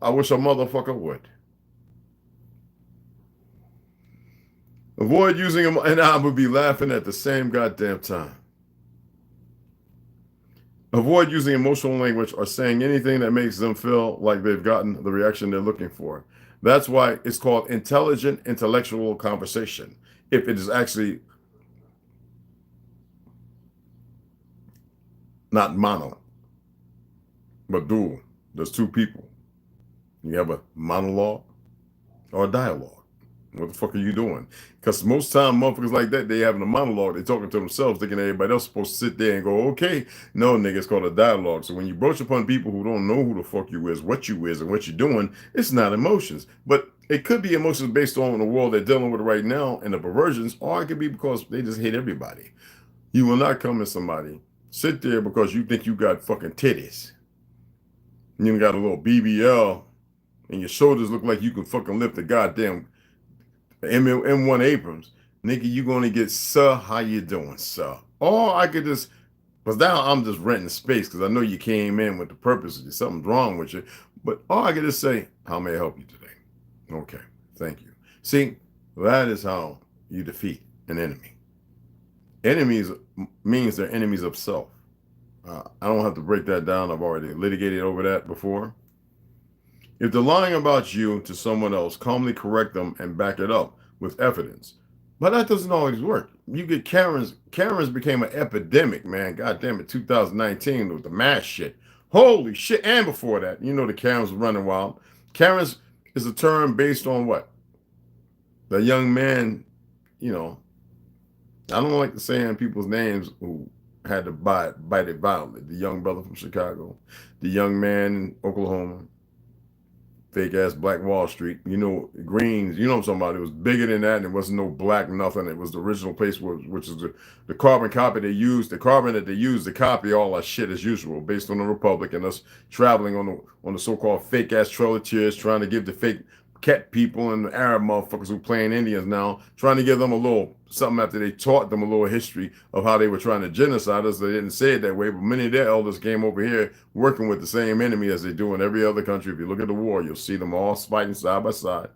I wish a motherfucker would. Avoid using them, and I would be laughing at the same goddamn time. Avoid using emotional language or saying anything that makes them feel like they've gotten the reaction they're looking for. That's why it's called intelligent, intellectual conversation. If it is actually not mono. But dual, there's two people. You have a monologue or a dialogue. What the fuck are you doing? Because most time motherfuckers like that, they having a monologue, they talking to themselves, thinking everybody else is supposed to sit there and go, okay. No, nigga, it's called a dialogue. So when you broach upon people who don't know who the fuck you is, what you is, and what you're doing, it's not emotions. But it could be emotions based on the world they're dealing with right now and the perversions, or it could be because they just hate everybody. You will not come at somebody, sit there because you think you got fucking titties. You got a little BBL and your shoulders look like you can fucking lift a goddamn M1 Abrams. Nigga, you gonna get, sir, how you doing, sir? Or I could just, because now I'm just renting space because I know you came in with the purpose of something's wrong with you. But all I could just say, how may I help you today? Okay, thank you. See, that is how you defeat an enemy. Enemies means they're enemies of self. I don't have to break that down. I've already litigated over that before. If they're lying about you to someone else, calmly correct them and back it up with evidence. But that doesn't always work. You get Karens. Karens became an epidemic, man. God damn it, 2019 with the mass shit. Holy shit. And before that, you know the Karens were running wild. Karens is a term based on what? The young man, you know, I don't like to say people's names who had to bite it violently. The young brother from Chicago, the young man in Oklahoma, fake ass Black Wall Street, you know, Greens, you know somebody was bigger than that, and it wasn't no black nothing. It was the original place, which is the carbon copy they used, the carbon that they used to copy all that shit as usual, based on the Republic and us traveling on the so-called fake ass Trolleteers, trying to give the fake cat people and the Arab motherfuckers who playing Indians now, trying to give them a little something after they taught them a little history of how they were trying to genocide us. They didn't say it that way, but many of their elders came over here working with the same enemy as they do in every other country. If you look at the war, you'll see them all fighting side by side.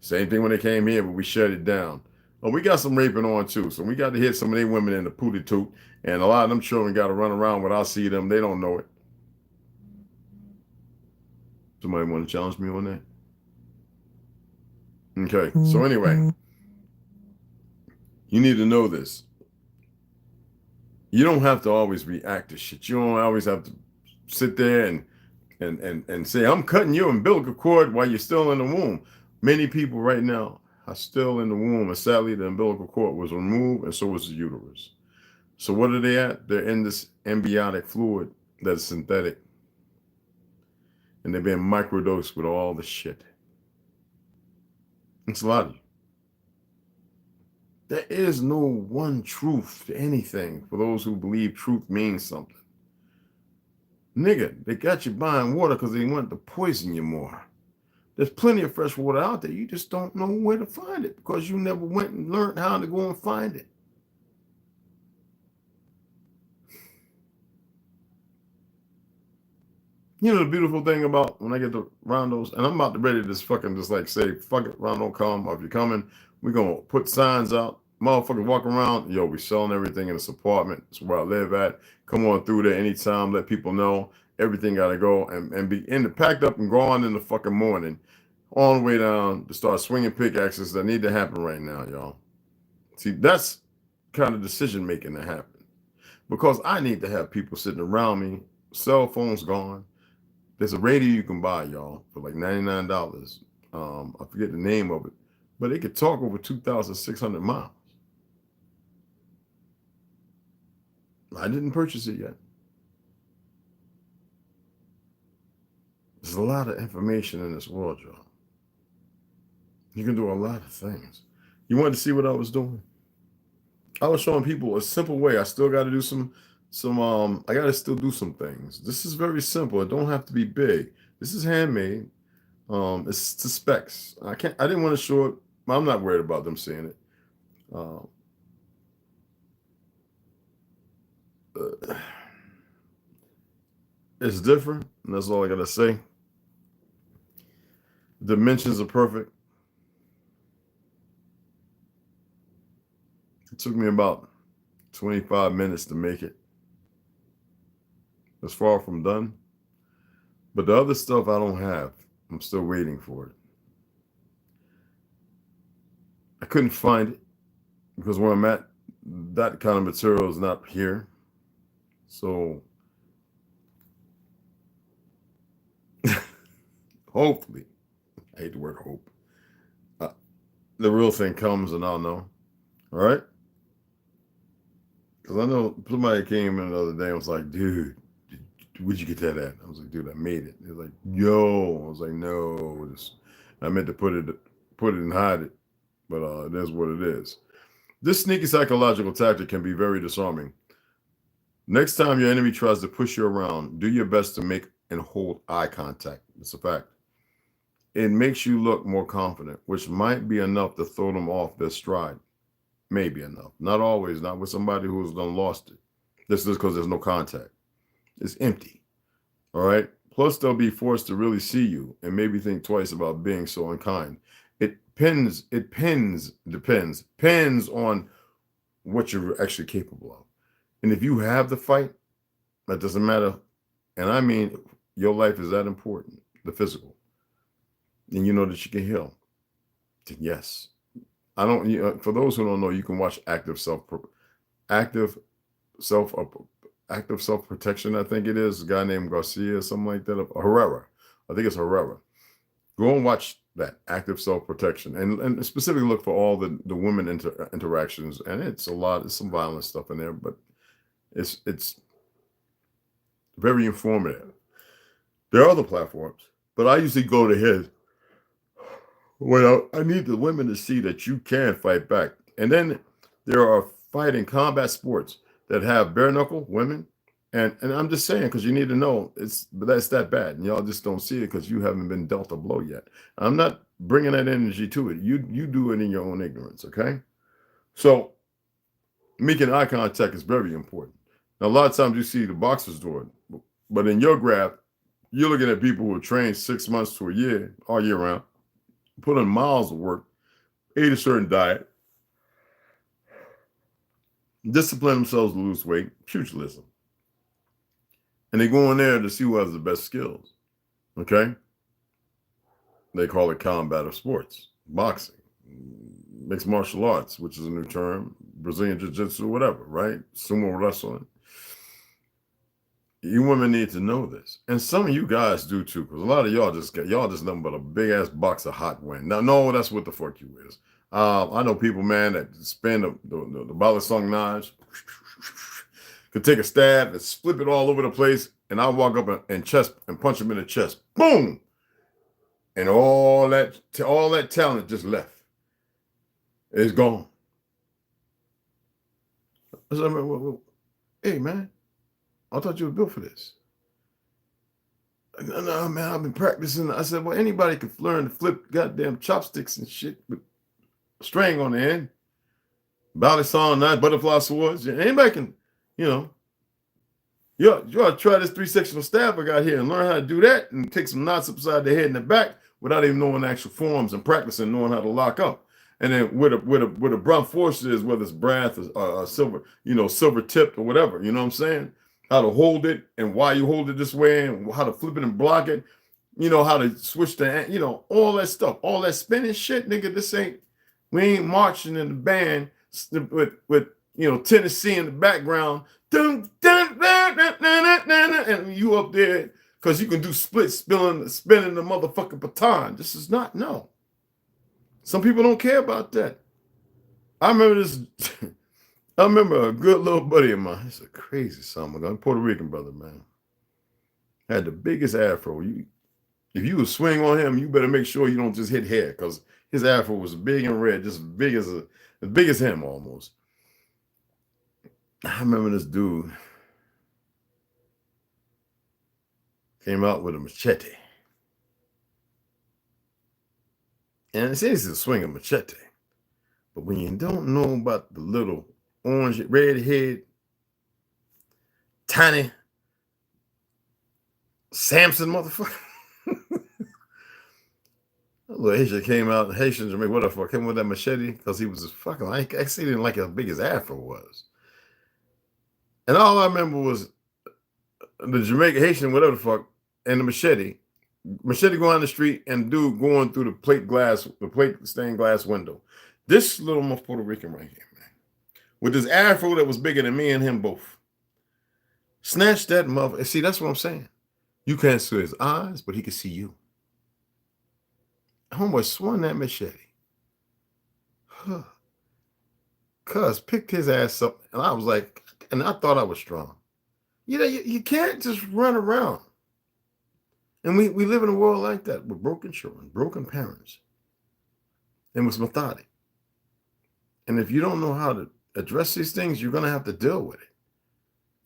Same thing when they came here, but we shut it down. Oh, we got some raping on too, so we got to hit some of their women in the pootie toot, and a lot of them children got to run around without seeing them. They don't know it. Somebody want to challenge me on that? Okay, so anyway, you need to know this. You don't have to always react to shit. You don't always have to sit there and say, I'm cutting your umbilical cord while you're still in the womb. Many people right now are still in the womb, and sadly the umbilical cord was removed, and so was the uterus. So what are they at? They're in this embryonic fluid that's synthetic, and they're being microdosed with all the shit. It's a lot of you. There is no one truth to anything for those who believe truth means something. Nigga, they got you buying water because they want to poison you more. There's plenty of fresh water out there. You just don't know where to find it because you never went and learned how to go and find it. You know the beautiful thing about when I get to Rondo's, and I'm about to ready to just fucking just like say, fuck it, Rondo come, or if you're coming, we're going to put signs out. Motherfuckers walk around, yo, we selling everything in this apartment. It's where I live at. Come on through there anytime, let people know. Everything got to go and be packed up and gone in the fucking morning on the way down to start swinging pickaxes that need to happen right now, y'all. See, that's kind of decision making that happen because I need to have people sitting around me, cell phones gone. There's a radio you can buy, y'all, for like $99. I forget the name of it, but it could talk over 2,600 miles. I didn't purchase it yet. There's a lot of information in this world, y'all. You can do a lot of things. You wanted to see what I was doing? I was showing people a simple way. I still got to do I got to still do some things. This is very simple. It don't have to be big. This is handmade. It's to specs. I didn't want to show it. I'm not worried about them seeing it. It's different, and that's all I got to say. Dimensions are perfect. It took me about 25 minutes to make it. It's far from done. But the other stuff I don't have. I'm still waiting for it. I couldn't find it because where I'm at, that kind of material is not here. So hopefully, I hate the word hope, the real thing comes and I'll know. All right? Because I know somebody came in the other day and was like, dude, where'd you get that at? I was like, dude, I made it. He was like, yo. I was like, no. I meant to put it and hide it. But it is what it is. This sneaky psychological tactic can be very disarming. Next time your enemy tries to push you around, do your best to make and hold eye contact. It's a fact. It makes you look more confident, which might be enough to throw them off their stride. Maybe enough. Not always, not with somebody who's done lost it. This is because there's no contact. It's empty. All right? Plus, they'll be forced to really see you and maybe think twice about being so unkind. It depends on what you're actually capable of. And if you have the fight, that doesn't matter. And I mean, your life is that important, the physical. And you know that you can heal. Then yes. I don't, for those who don't know, you can watch active self-protection, I think it is. A guy named Garcia, something like that. Herrera. I think it's Herrera. Go and watch that, active self-protection. And specifically look for all the women interactions. And it's some violent stuff in there, but it's very informative. There are other platforms, but I usually go to his. Well, I need the women to see that you can fight back. And then there are fighting combat sports that have bare knuckle women. And I'm just saying, because you need to know, that's that bad. And y'all just don't see it because you haven't been dealt a blow yet. I'm not bringing that energy to it. You do it in your own ignorance, okay? So making eye contact is very important. Now, a lot of times you see the boxers do it. But in your graph, you're looking at people who are trained 6 months to a year, all year round, put in miles of work, ate a certain diet, discipline themselves to lose weight, pugilism. And they go in there to see who has the best skills, okay? They call it combative sports, boxing, mixed martial arts, which is a new term, Brazilian jiu-jitsu, whatever, right? Sumo wrestling. You women need to know this. And some of you guys do too, because a lot of y'all just nothing but a big ass box of hot wind. Now, no, that's what the fuck you is. I know people, man, that spin the balisong knives, could take a stab and flip it all over the place, and I walk up and punch him in the chest. Boom! And all that talent just left. It's gone. I said, hey, man. I thought you were built for this. No, man, I've been practicing. I said, well, anybody can learn to flip goddamn chopsticks and shit with a string on the end. Balisong knife, butterfly swords. Anybody can, you ought to try this 3-sectional stab I got here and learn how to do that and take some knots upside the head and the back without even knowing the actual forms and practicing knowing how to lock up. And then with a blunt force is, whether it's brass or silver, silver tipped or whatever, you know what I'm saying? How to hold it and why you hold it this way and how to flip it and block it, how to switch all that stuff, all that spinning shit, nigga. We ain't marching in the band with Tennessee in the background, and you up there because you can do splits, spinning the motherfucking baton. This is not, no. Some people don't care about that. I remember this. I remember a good little buddy of mine. He's a crazy son of a gun, Puerto Rican brother, man. Had the biggest afro. If you would swing on him, you better make sure you don't just hit head, because his afro was big and red, just as big as him almost. I remember this dude came out with a machete. And it says to swing a machete. But when you don't know about the little orange, red head, tiny Samson motherfucker. Little Haitian came out, Haitian Jamaican, whatever, came with that machete because he was fucking, I actually didn't like how big his afro was. And all I remember was the Jamaican, Haitian, whatever the fuck, and the machete going down the street and dude going through the plate stained glass window. This little Puerto Rican right here, man, with this afro that was bigger than me and him both. Snatch that mother. See, that's what I'm saying. You can't see his eyes, but he can see you. homeboy swung that machete. Huh. Cuz picked his ass up, and I was like, and I thought I was strong. You know, you can't just run around. And we live in a world like that with broken children, broken parents. And was methodic. And if you don't know how to address these things, you're going to have to deal with it.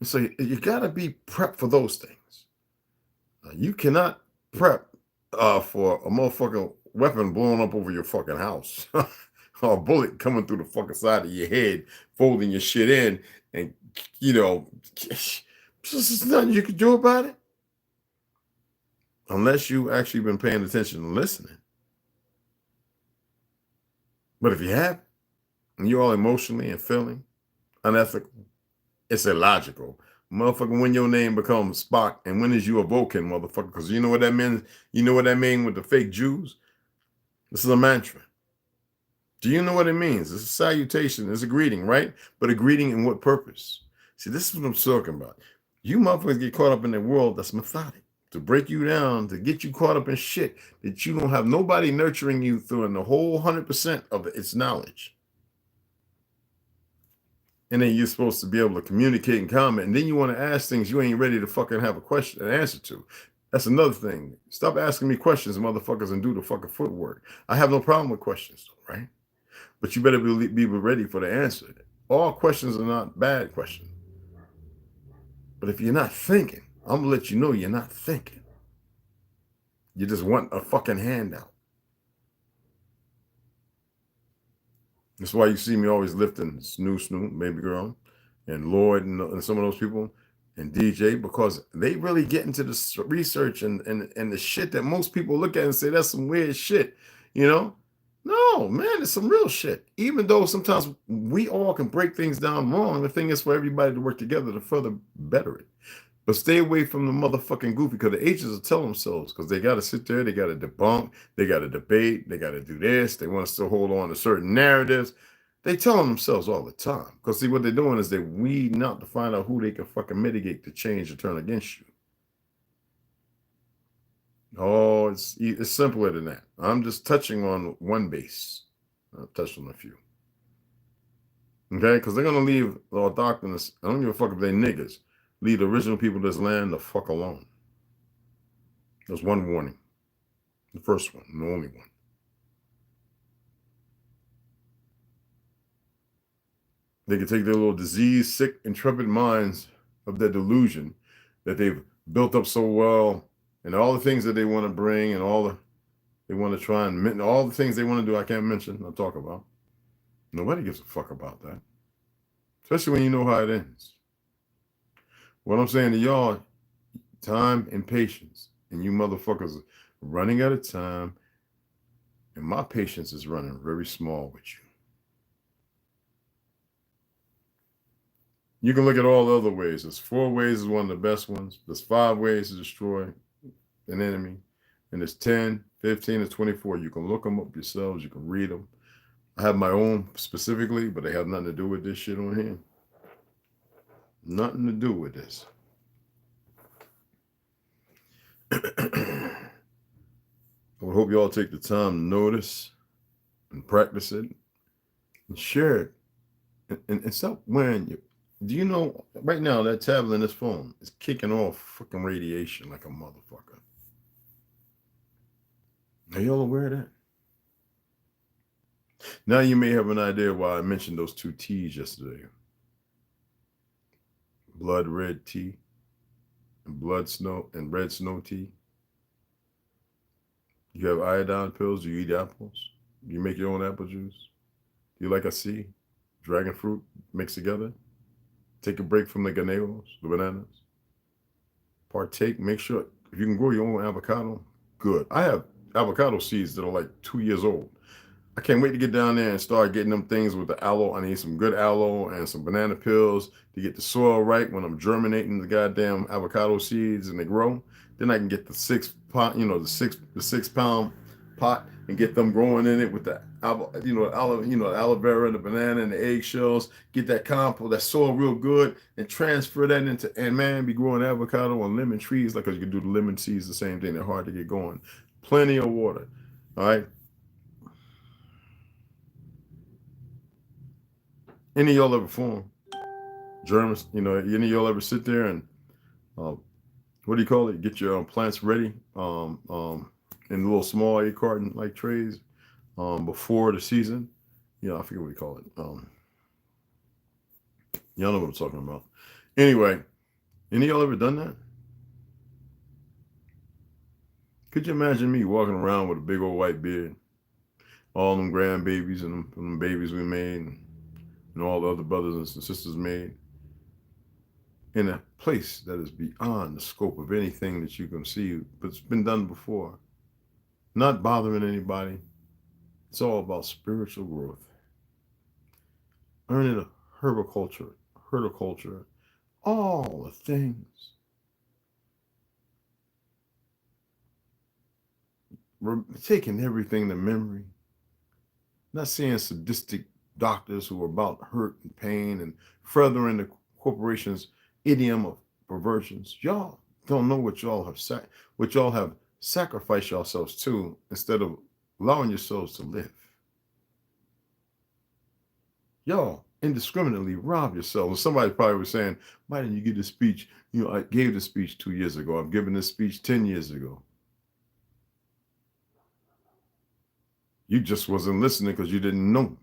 And so you got to be prepped for those things. You cannot prep for a motherfucking weapon blowing up over your fucking house. Or a bullet coming through the fucking side of your head, folding your shit in, and, you know, there's nothing you can do about it. Unless you actually been paying attention and listening. But if you have, and you're all emotionally and feeling unethical, it's illogical. Motherfucker, when your name becomes Spock, and when is you a Vulcan, motherfucker? Because you know what that means? You know what that means with the fake Jews? This is a mantra. Do you know what it means? It's a salutation. It's a greeting, right? But a greeting in what purpose? See, this is what I'm talking about. You motherfuckers get caught up in a world that's methodic, to break you down, to get you caught up in shit that you don't have nobody nurturing you through in the whole 100% of its knowledge. And then you're supposed to be able to communicate and comment, and then you want to ask things you ain't ready to fucking have a question, an answer to. That's another thing. Stop asking me questions, motherfuckers, and do the fucking footwork. I have no problem with questions, right? But you better be ready for the answer. All questions are not bad questions. But if you're not thinking, I'm gonna let you know you're not thinking. You just want a fucking handout. That's why you see me always lifting Snoop, Baby Girl, and Lloyd, and some of those people, and DJ, because they really get into the research and the shit that most people look at and say that's some weird shit, you know? No, man, it's some real shit. Even though sometimes we all can break things down wrong, the thing is for everybody to work together to further better it. But stay away from the motherfucking goofy, because the ages will tell themselves, because they got to sit there, they got to debunk, they got to debate, they got to do this, they want to still hold on to certain narratives. They tell themselves all the time. Because see, what they're doing is they're weeding out to find out who they can fucking mitigate to change or turn against you. Oh, it's simpler than that. I'm just touching on one base. I've touched on a few. Okay? Because they're going to leave all darkness. I don't give a fuck if they niggas. Leave the original people of this land the fuck alone. There's one warning. The first one, the only one. They can take their little diseased, sick, intrepid minds of their delusion that they've built up so well, and all the things that they want to bring, and they want to try and all the things they want to do, I can't mention, I'll talk about. Nobody gives a fuck about that. Especially when you know how it ends. What I'm saying to y'all, time and patience. And you motherfuckers are running out of time. And my patience is running very small with you. You can look at all the other ways. There's 4 ways is one of the best ones. There's 5 ways to destroy an enemy. And there's 10, 15, and 24. You can look them up yourselves. You can read them. I have my own specifically, but they have nothing to do with this shit on here. Nothing to do with this. I would hope you all take the time to notice and practice it and share it and stop wearing your. Do you know right now that tablet in this phone is kicking off fucking radiation like a motherfucker? Are y'all aware of that? Now you may have an idea why I mentioned those 2 T's yesterday. Blood red tea and red snow tea. You have iodine pills. Do you eat apples? Do you make your own apple juice? Do you like a C? Dragon fruit mixed together? Take a break from the ganados, the bananas. Partake. Make sure, if you can grow your own avocado, good. I have avocado seeds that are like 2 years old. I can't wait to get down there and start getting them things with the aloe. I need some good aloe and some banana peels to get the soil right when I'm germinating the goddamn avocado seeds and they grow. Then I can get the 6 pot, the 6 pound pot and get them growing in it with the aloe vera, the banana, and the eggshells. Get that compost, that soil real good, and transfer that into, and man, be growing avocado on lemon trees, like, cause you can do the lemon seeds the same thing. They're hard to get going. Plenty of water. All right. Any of y'all ever form? Germs, you know, any of y'all ever sit there and what do you call it? Get your plants ready in little small 8 carton like trays before the season. You know, I forget what you call it. Y'all know what I'm talking about. Anyway, any of y'all ever done that? Could you imagine me walking around with a big old white beard, all them grandbabies and them babies we made, and all the other brothers and sisters made, in a place that is beyond the scope of anything that you can see, but it's been done before. Not bothering anybody. It's all about spiritual growth. Learning a horticulture, all the things. We're taking everything to memory. Not seeing sadistic doctors who are about hurt and pain and furthering the corporation's idiom of perversions. Y'all don't know what y'all have sacrificed yourselves to instead of allowing yourselves to live. Y'all indiscriminately rob yourselves. And somebody probably was saying, why didn't you give this speech? You know, I gave this speech 2 years ago. I've given this speech 10 years ago. You just wasn't listening because you didn't know.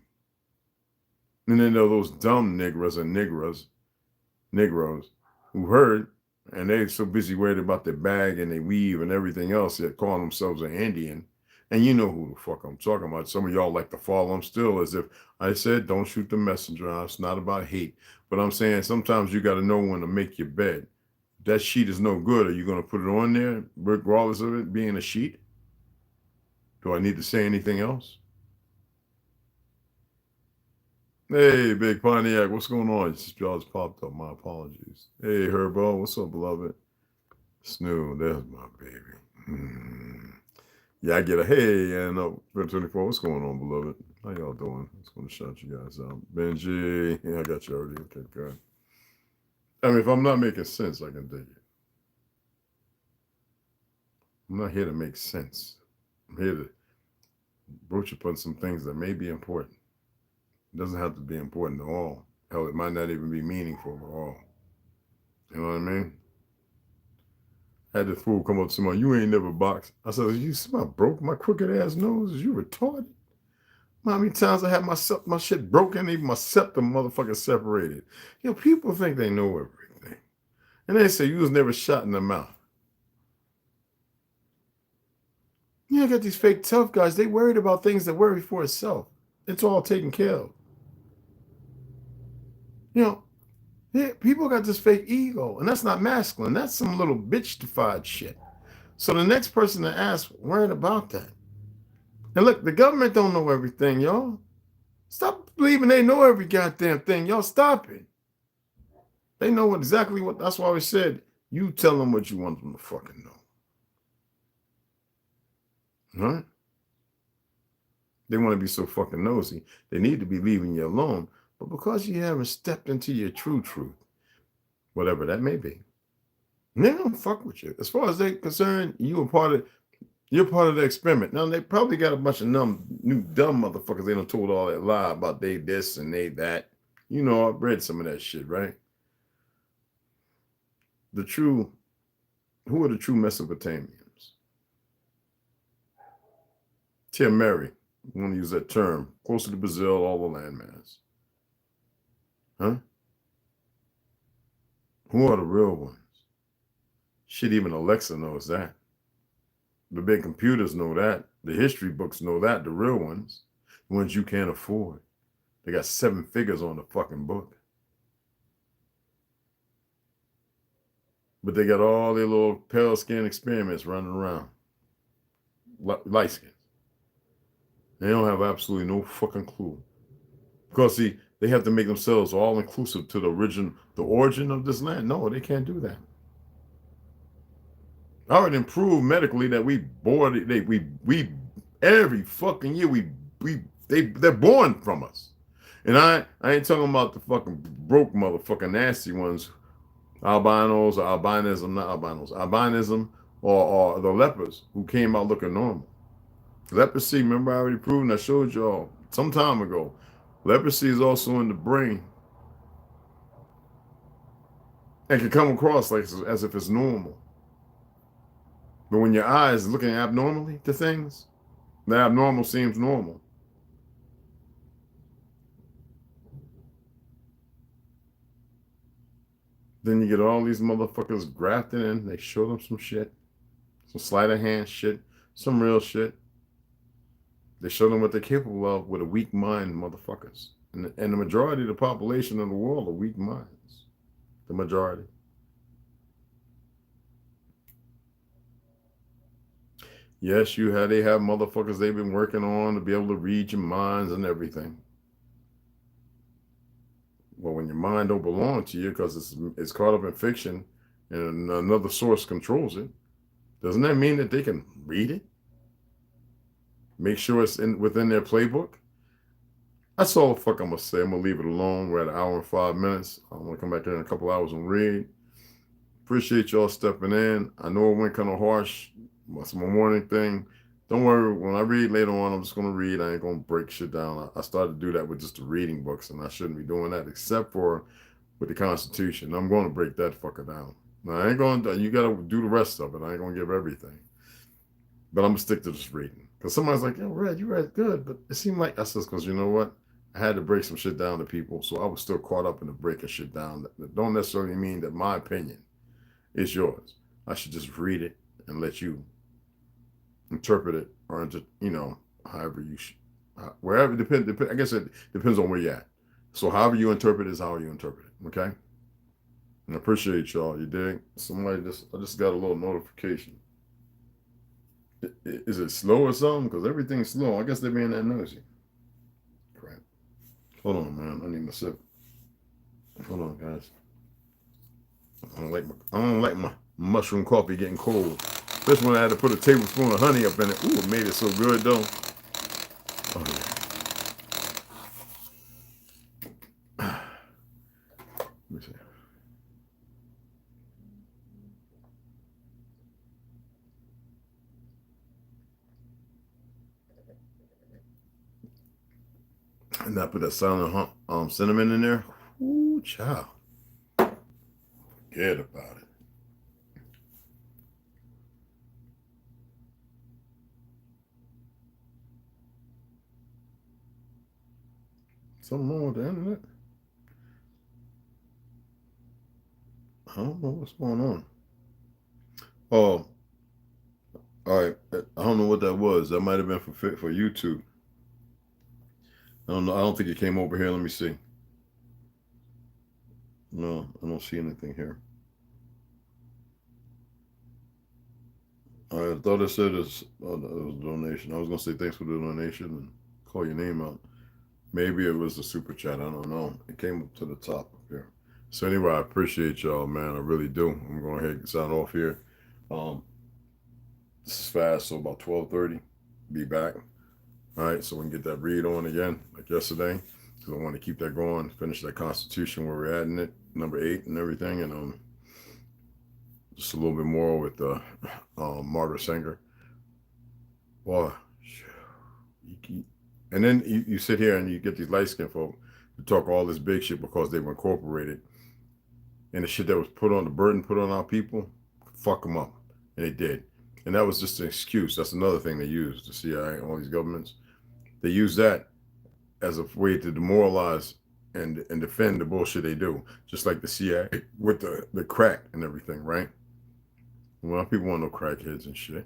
And then there are those dumb Negroes and Negroes who heard, and they're so busy worried about their bag and their weave and everything else, they're calling themselves an Indian. And you know who the fuck I'm talking about. Some of y'all like to follow them still, as if I said, don't shoot the messenger. It's not about hate. But I'm saying sometimes you got to know when to make your bed. If that sheet is no good, are you going to put it on there, regardless of it being a sheet? Do I need to say anything else? Hey, Big Pontiac, what's going on? Y'all just popped up. My apologies. Hey, Herbo, what's up, beloved? Snoo, there's my baby. Yeah, I get a hey, and 24. What's going on, beloved? How y'all doing? I just want to shout you guys out. Benji, yeah, I got you already. Okay, good. I mean, if I'm not making sense, I can dig it. I'm not here to make sense. I'm here to broach upon some things that may be important. It doesn't have to be important at all. Hell, it might not even be meaningful at all. You know what I mean? I had this fool come up to me, you ain't never boxed. I said, you see my crooked ass nose? Is you retarded? How many times I had my shit broken, even my septum motherfucker separated. You know, people think they know everything. And they say you was never shot in the mouth. You know, got these fake tough guys, they worried about things that worry for itself. It's all taken care of. You know, yeah, people got this fake ego, and that's not masculine. That's some little bitch-defied shit. So the next person to ask, worried about that. And look, the government don't know everything, y'all. Stop believing they know every goddamn thing. Y'all stop it. They know exactly what, that's why we said, you tell them what you want them to fucking know. Right? They want to be so fucking nosy. They need to be leaving you alone. But because you haven't stepped into your true truth, whatever that may be, they don't fuck with you. As far as they're concerned, you're part of the experiment. Now, they probably got a bunch of new dumb motherfuckers. They done told all that lie about they this and they that. You know, I've read some of that shit, right? Who are the true Mesopotamians? Tia Mary, I want to use that term. Closer to Brazil, all the landmass. Huh? Who are the real ones? Shit, even Alexa knows that. The big computers know that. The history books know that. The real ones. The ones you can't afford. They got 7 figures on the fucking book. But they got all their little pale skin experiments running around. Light skins. They don't have absolutely no fucking clue. Because, see, they have to make themselves all inclusive to the origin of this land. No, they can't do that. I would improve medically that we every fucking year they're born from us. And I ain't talking about the fucking broke motherfucking nasty ones, albinos or albinism or the lepers who came out looking normal. Leprosy, remember I already proved, and I showed y'all some time ago. Leprosy is also in the brain and can come across like as if it's normal. But when your eye is looking abnormally to things, the abnormal seems normal. Then you get all these motherfuckers grafted in. They show them some shit, some sleight of hand shit, some real shit. They show them what they're capable of with a weak mind, motherfuckers. And the majority of the population of the world are weak minds. The majority. Yes, they have motherfuckers they've been working on to be able to read your minds and everything. Well, when your mind don't belong to you because it's caught up in fiction and another source controls it, doesn't that mean that they can read it? Make sure it's within their playbook? That's all the fuck I'm going to say. I'm going to leave it alone. We're at 1 hour and 5 minutes. I'm going to come back here in a couple hours and read. Appreciate y'all stepping in. I know it went kind of harsh. It's my morning thing. Don't worry. When I read later on, I'm just going to read. I ain't going to break shit down. I started to do that with just the reading books, and I shouldn't be doing that except for with the Constitution. I'm going to break that fucker down. Now, I ain't going to, you got to do the rest of it. I ain't going to give everything. But I'm going to stick to just reading. Because somebody's like, yo, you read good. But it seemed like, I said, because you know what? I had to break some shit down to people. So I was still caught up in the breaking shit down. That don't necessarily mean that my opinion is yours. I should just read it and let you interpret it, or however you should, wherever. I guess it depends on where you're at. So however you interpret is how you interpret it. Okay. And I appreciate y'all. You dig? I just got a little notification. Is it slow or something? Because everything's slow. I guess they're being that nosy. Crap. Hold on, man. I need my sip. Hold on, guys. I don't like my mushroom coffee getting cold. Especially when I had to put a tablespoon of honey up in it. Ooh, it made it so good, though. Oh, yeah. Let me see. And I put that silent cinnamon in there. Ooh, child. Forget about it. Something wrong with the internet? I don't know what's going on. Oh, all right. I don't know what that was. That might have been for YouTube. I don't know. I don't think it came over here. Let me see. No, I don't see anything here. I thought it said it was a donation. I was going to say thanks for the donation and call your name out. Maybe it was a super chat. I don't know. It came up to the top up here. So anyway, I appreciate y'all, man. I really do. I'm going ahead and sign off here. This is fast, so about 12:30. Be back. All right, so we can get that read on again, like yesterday. Because I want to keep that going, finish that Constitution where we're at in it, number 8 and everything, and just a little bit more with Margaret Sanger. Boy, and then you sit here and you get these light-skinned folk to talk all this big shit because they were incorporated. And the shit that was put on, the burden put on our people, fuck them up. And they did. And that was just an excuse. That's another thing they used, the CIA, all these governments. They use that as a way to demoralize and defend the bullshit they do. Just like the CIA with the crack and everything, right? Well, people want no crackheads and shit.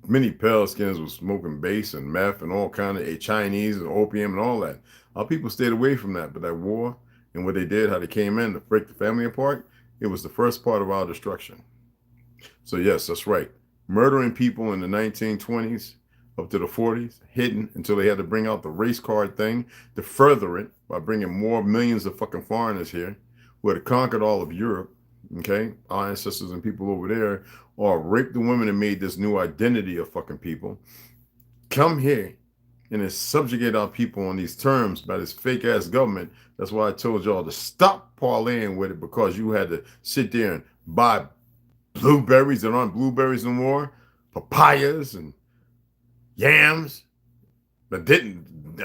Many pale skins were smoking base and meth and all kind of Chinese and opium and all that. Our people stayed away from that, but that war and what they did, how they came in to break the family apart, it was the first part of our destruction. So yes, that's right. Murdering people in the 1920s up to the 40s, hidden until they had to bring out the race card thing to further it by bringing more millions of fucking foreigners here who had conquered all of Europe. Okay, our ancestors and people over there all raped the women and made this new identity of fucking people. Come here and then subjugate our people on these terms by this fake ass government. That's why I told y'all to stop parlaying with it, because you had to sit there and buy blueberries that aren't blueberries no more, papayas and yams. but didn't,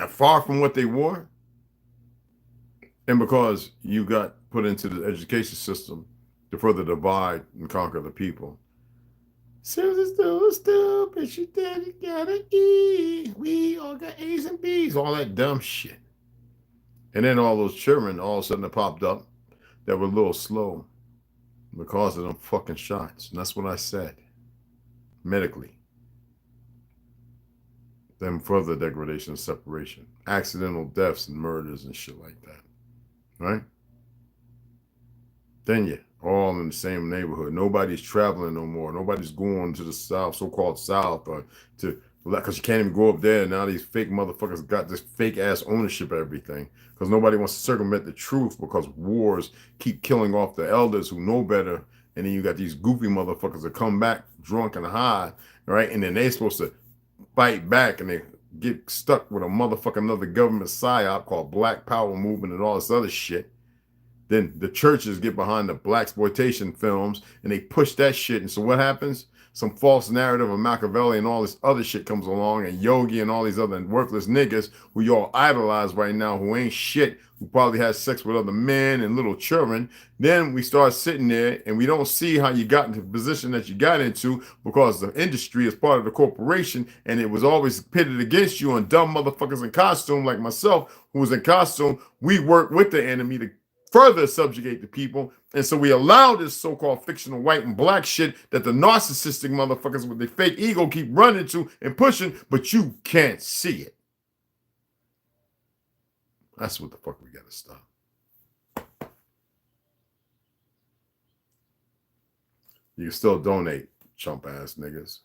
far from what they were. And because you got put into the education system to further divide and conquer the people. Susan's so stupid, she didn't gotta eat. We all got A's and B's, all that dumb shit. And then all those children all of a sudden that popped up that were a little slow because of them fucking shots. And that's what I said. Medically. Then further degradation and separation. Accidental deaths and murders and shit like that. Right? Then you all in the same neighborhood. Nobody's traveling no more. Nobody's going to the South, so-called South, or to, because you can't even go up there. Now these fake motherfuckers got this fake ass ownership of everything because nobody wants to circumvent the truth because wars keep killing off the elders who know better. And then you got these goofy motherfuckers that come back drunk and high, right? And then they're supposed to fight back and they get stuck with a motherfucking another government psyop called Black Power Movement and all this other shit. Then the churches get behind the blaxploitation films and they push that shit. And so what happens? Some false narrative of Machiavelli and all this other shit comes along, and Yogi and all these other worthless niggas who y'all idolize right now, who ain't shit, who probably has sex with other men and little children. Then we start sitting there and we don't see how you got into the position that you got into because the industry is part of the corporation and it was always pitted against you, and dumb motherfuckers in costume like myself, who was in costume, we work with the enemy to further subjugate the people. And so we allow this so-called fictional white and black shit that the narcissistic motherfuckers with their fake ego keep running to and pushing, but you can't see it. That's what the fuck we gotta stop. You can still donate, chump ass niggas.